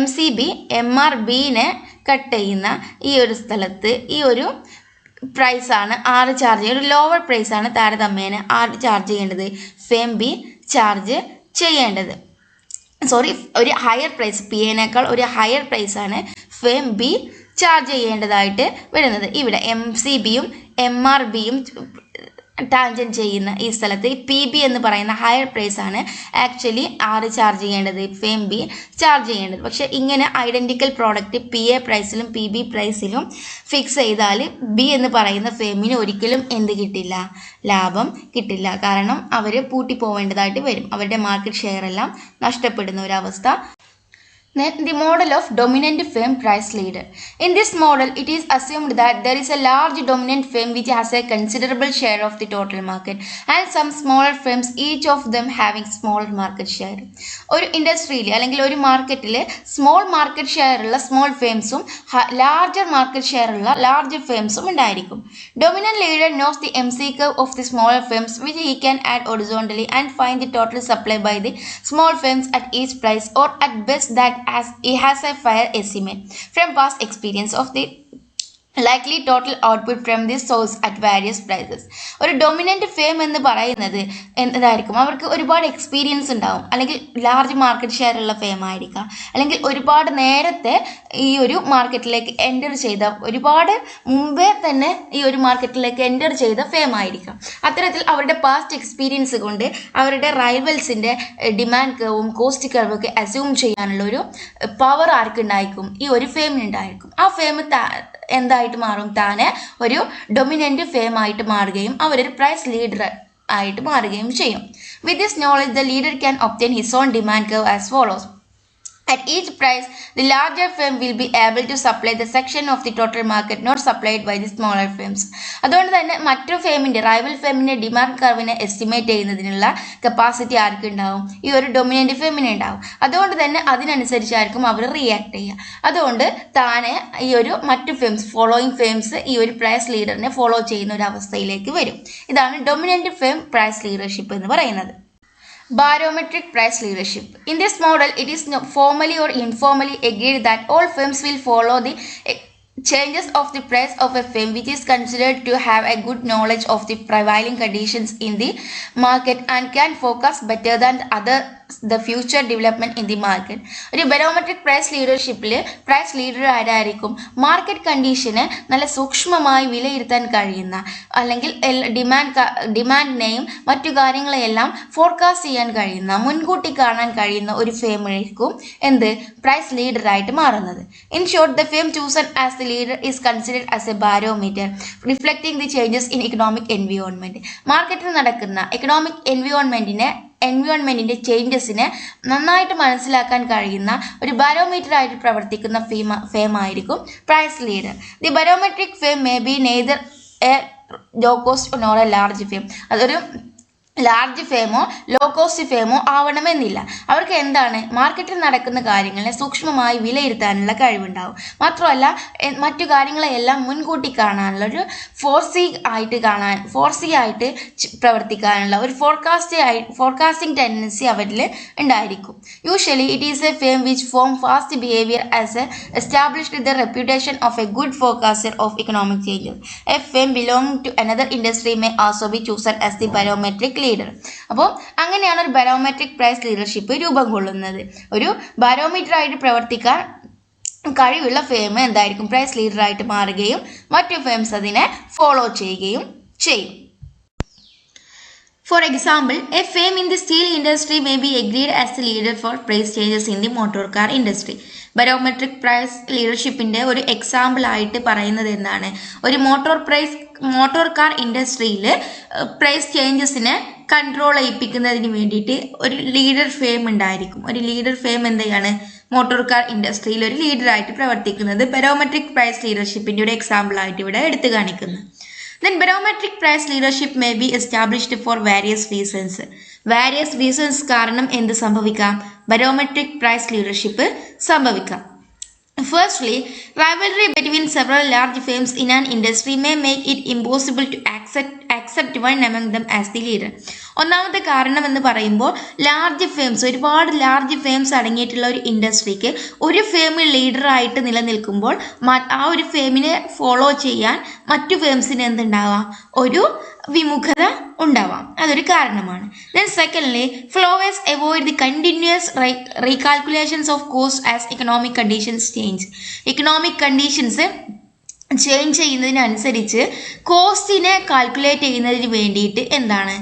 MCB MRBനെ കട്ട് ചെയ്യുന്ന ഈ ഒരു സ്ഥലത്ത് ഈ ഒരു പ്രൈസ് ആണ് ആര് ചാർജ് ചെയ്യുക? ഒരു ലോവർ പ്രൈസ് ആണ് താരതമ്യേന ആര് ചാർജ് ചെയ്യേണ്ടത്? ഫേം ബി ചാർജ് ചെയ്യേണ്ടത്. ഒരു ഹയർ പ്രൈസ്, PAനേക്കാൾ ഒരു ഹയർ പ്രൈസ് ആണ് ഫേം ബി ചാർജ് ചെയ്യേണ്ടതായിട്ട് വരുന്നത്. ഇവിടെ MCBയും MRBയും ടാൻജന്റ് ചെയ്യുന്ന ഈ സ്ഥലത്ത് PB എന്ന് പറയുന്ന ഹയർ പ്രൈസ് ആണ് ആക്ച്വലി ആര് ചാർജ് ചെയ്യേണ്ടത്? ഫേം ബി ചാർജ് ചെയ്യേണ്ടത്. പക്ഷെ ഇങ്ങനെ ഐഡന്റിക്കൽ പ്രോഡക്റ്റ് PA പ്രൈസിലും PB പ്രൈസിലും ഫിക്സ് ചെയ്താൽ ബി എന്ന് പറയുന്ന ഫേമിന് ഒരിക്കലും എന്ത് കിട്ടില്ല? ലാഭം കിട്ടില്ല. കാരണം അവർ പൂട്ടിപ്പോവേണ്ടതായിട്ട് വരും. അവരുടെ മാർക്കറ്റ് ഷെയർ എല്ലാം നഷ്ടപ്പെടുന്ന ഒരവസ്ഥ. Then the model of dominant firm price leader. In this model, it is assumed that there is a large dominant firm which has a considerable share of the total market and some smaller firms, each of them having smaller market share. ഒരു ഇൻഡസ്ട്രിയിൽ അല്ലെങ്കിൽ ഒരു മാർക്കറ്റിൽ small market share ഉള്ള small ഫേംസും larger market share ഉള്ള larger ഫേംസും ഉണ്ടായിരിക്കും. Dominant leader knows the MC curve of the smaller firms which he can add horizontally and find the total supply by the small firms at each price, or at best that as he has a fair estimate from past experience of the likely total output from this source at various prices. ഒരു dominant firm എന്ന് പറയുന്നത് എന്തായിരിക്കും? അവർക്ക് ഒരുപാട് experience ഉണ്ടാവും, അല്ലെങ്കിൽ large market share ഉള്ള firm ആയിരിക്കാം, അല്ലെങ്കിൽ ഒരുപാട് നേരത്തെ ഈ ഒരു മാർക്കറ്റിലേക്ക് ഒരുപാട് മുമ്പേ തന്നെ ഈ ഒരു മാർക്കറ്റിലേക്ക് എൻ്റർ ചെയ്ത ഫേം ആയിരിക്കാം. അത്തരത്തിൽ അവരുടെ പാസ്റ്റ് എക്സ്പീരിയൻസ് കൊണ്ട് അവരുടെ റൈവൽസിൻ്റെ ഡിമാൻഡ് കർവും കോസ്റ്റ് കർവും ഒക്കെ അസ്യൂം ചെയ്യാനുള്ള ഒരു പവർ ആർക്കുണ്ടായിരിക്കും? ഈ ഒരു ഫേമിനുണ്ടായിരിക്കും. ആ ഫേം എന്തായിട്ട് മാറും? താനെ ഒരു ഡൊമിനന്റ് ഫേം ആയിട്ട് മാറുകയും അവരൊരു പ്രൈസ് ലീഡർ ആയിട്ട് മാറുകയും ചെയ്യും. With this knowledge the leader can obtain his own demand curve as follows. At each price, the larger firm will be able to supply the section of the total market not supplied by the smaller firms. അതുകൊണ്ട് തന്നെ മറ്റു ഫേമിൻ്റെ, rival ഫേമിൻ്റെ demand കർവിനെ estimate ചെയ്യുന്നതിനുള്ള capacity ആർക്കുണ്ടാവും? ഈ ഒരു dominant ഫേമിന് ഉണ്ടാവും. അതുകൊണ്ട് തന്നെ അതിനനുസരിച്ചായിരിക്കും അവർ react ചെയ്യുക. അതുകൊണ്ട് താനെ ഈ ഒരു മറ്റു ഫേംസ്, ഫോളോയിങ് ഫേംസ് ഈ ഒരു പ്രൈസ് ലീഡറിനെ ഫോളോ ചെയ്യുന്ന ഒരു അവസ്ഥയിലേക്ക് വരും. ഇതാണ് ഡൊമിനൻ്റ് ഫേം പ്രൈസ് ലീഡർഷിപ്പ് എന്ന് പറയുന്നത്. Barometric price leadership. In this model, it is formally or informally agreed that all firms will follow the changes of the price of a firm which is considered to have a good knowledge of the prevailing conditions in the market and can forecast better than the future development in the market. ഒരു barometric price ലീഡർഷിപ്പിൽ price leader ആരായിരിക്കും? Market കണ്ടീഷന് നല്ല സൂക്ഷ്മമായി വിലയിരുത്താൻ കഴിയുന്ന, അല്ലെങ്കിൽ ഡിമാൻഡിനെയും മറ്റു കാര്യങ്ങളെയെല്ലാം forecast ചെയ്യാൻ കഴിയുന്ന, മുൻകൂട്ടി കാണാൻ കഴിയുന്ന ഒരു ഫേമായിരിക്കും എന്ത്? പ്രൈസ് ലീഡറായിട്ട് മാറുന്നത്. In short, the firm chosen as the leader is considered as a barometer reflecting the changes in economic environment. മാർക്കറ്റിൽ നടക്കുന്ന എക്കണോമിക് എൻവയോൺമെന്റിന്റെ ചേഞ്ചസിനെ നന്നായിട്ട് മനസ്സിലാക്കാൻ കഴിയുന്ന ഒരു ബാരോമീറ്റർ ആയിട്ട് പ്രവർത്തിക്കുന്ന ഫേം ആയിരിക്കും price leader. The barometric firm may be neither a low cost nor a large firm. അതൊരു ലാർജ് ഫേമോ ലോ കോസ്റ്റ് ഫേമോ ആവണമെന്നില്ല. അവർക്ക് എന്താണ്? മാർക്കറ്റിൽ നടക്കുന്ന കാര്യങ്ങളെ സൂക്ഷ്മമായി വിലയിരുത്താനുള്ള കഴിവുണ്ടാവും. മാത്രമല്ല മറ്റു കാര്യങ്ങളെയെല്ലാം മുൻകൂട്ടി കാണാനുള്ള ഒരു ഫോർസി ആയിട്ട് പ്രവർത്തിക്കാനുള്ള ഒരു ഫോർകാസ്റ്റിംഗ് ടെൻഡൻസി അവരിൽ ഉണ്ടായിരിക്കും. Usually it is a firm which from past behaviour as a established the reputation of a good forecaster of economic changes. A firm belonging to another industry may also be chosen as the barometric leader. അപ്പോൾ അങ്ങനെയാണ് ഒരു barometric price leadership രൂപം കൊള്ളുന്നത്. ഒരു barometer ആയിട്ട് പ്രവർത്തിക്കാൻ കഴിവുള്ള firm എന്തായിരിക്കും? പ്രൈസ് ലീഡറായിട്ട് മാറുകയും മറ്റു ഫേംസ് അതിനെ ഫോളോ ചെയ്യുകയും ചെയ്യും. For example, a firm in the steel industry may be agreed as the leader for price changes in the motor car industry. Barometric price ലീഡർഷിപ്പിന്റെ ഒരു എക്സാമ്പിൾ ആയിട്ട് പറയുന്നത് എന്താണ്? ഒരു മോട്ടോർ കാർ ഇൻഡസ്ട്രിയിൽ പ്രൈസ് ചേഞ്ചസിനെ കൺട്രോൾ ചെയ്യിപ്പിക്കുന്നതിന് വേണ്ടിയിട്ട് ഒരു ലീഡർ ഫേം ഉണ്ടായിരിക്കും. ഒരു ലീഡർ ഫേം എന്താണ്? മോട്ടോർ കാർ ഇൻഡസ്ട്രിയിൽ ഒരു ലീഡറായിട്ട് പ്രവർത്തിക്കുന്നത് ബരോമെട്രിക് പ്രൈസ് ലീഡർഷിപ്പിന്റെ ഒരു എക്സാമ്പിൾ ആയിട്ട് ഇവിടെ എടുത്തു കാണിക്കുന്നു. Then barometric price leadership may be established for various reasons. Various reasons കാരണം എന്ത് സംഭവിക്കാം? barometric price leadership സംഭവിക്കാം. Firstly, rivalry between several large firms in an industry may make it impossible to accept one among them as the leader. ഒന്നാമത്തെ കാരണം എന്ന് പറയുമ്പോൾ ഒരുപാട് large firms അടങ്ങിയിട്ടുള്ള ഒരു ഇൻഡസ്ട്രിക്ക് ഒരു ഫേം ലീഡറായിട്ട് നിലനിൽക്കുമ്പോൾ ആ ഒരു ഫേമിനെ ഫോളോ ചെയ്യാൻ മറ്റു ഫേംസിന് എന്തുണ്ടാവാം? ഒരു വിമുഖത ഉണ്ടാവാം. അതൊരു കാരണമാണ്. Then secondly, flowers avoid the continuous recalculations of cost as economic conditions change. Economic conditions change ചെയ്യുന്നതിനനുസരിച്ച് കോസ്റ്റിനെ കാൽക്കുലേറ്റ് ചെയ്യുന്നതിന് വേണ്ടിയിട്ട് എന്താണ്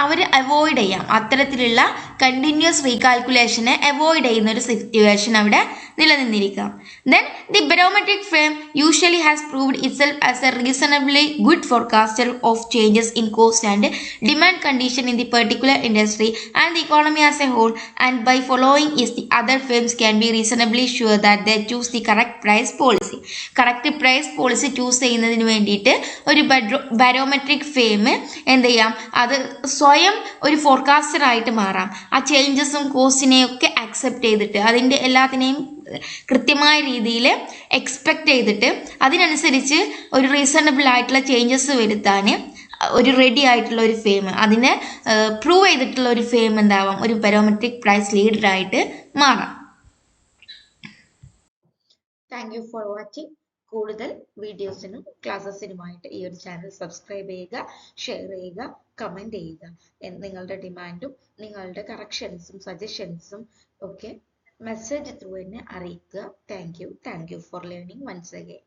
അവർ അവോയ്ഡ് ചെയ്യാം. അത്തരത്തിലുള്ള കണ്ടിന്യൂസ് റീകാൽക്കുലേഷനെ അവോയ്ഡ് ചെയ്യുന്ന ഒരു സിറ്റുവേഷൻ അവിടെ നിലനിന്നിരിക്കാം. Then the barometric firm usually has proved itself as a reasonably good forecaster of changes in cost and demand condition in the particular industry and the economy as a whole, and by following is the other firms can be reasonably sure that they choose the correct price policy. Correct price policy choose ചെയ്യുന്നതിന് വേണ്ടിയിട്ട് ഒരു barometric firm എന്ത് ചെയ്യാം? അത് സ്വയം ഒരു ഫോർകാസ്റ്റർ ആയിട്ട് മാറാം. ആ ചേഞ്ചസും കോസ്റ്റിനെയും ഒക്കെ അക്സെപ്റ്റ് ചെയ്തിട്ട് അതിൻ്റെ എല്ലാത്തിനെയും കൃത്യമായ രീതിയിൽ എക്സ്പെക്റ്റ് ചെയ്തിട്ട് അതിനനുസരിച്ച് ഒരു റീസണബിൾ ആയിട്ടുള്ള ചേഞ്ചസ് വരുത്താൻ ഒരു റെഡി ആയിട്ടുള്ള ഒരു ഫേം, അതിനെ പ്രൂവ് ചെയ്തിട്ടുള്ള ഒരു ഫേം എന്താവാം? ഒരു ബാരോമെട്രിക് പ്രൈസ് ലീഡറായിട്ട് മാറാം. Thank you for watching. കൂടുതൽ വീഡിയോസിനും ക്ലാസ്സസിനുമായിട്ട് ഈ ഒരു ചാനൽ സബ്സ്ക്രൈബ് ചെയ്യുക, ഷെയർ ചെയ്യുക, കമൻറ്റ് ചെയ്യുക. നിങ്ങളുടെ ഡിമാൻഡും നിങ്ങളുടെ കറക്ഷൻസും സജഷൻസും ഒക്കെ മെസ്സേജ് ത്രൂ എന്നെ അറിയിക്കുക. Thank you for learning once again.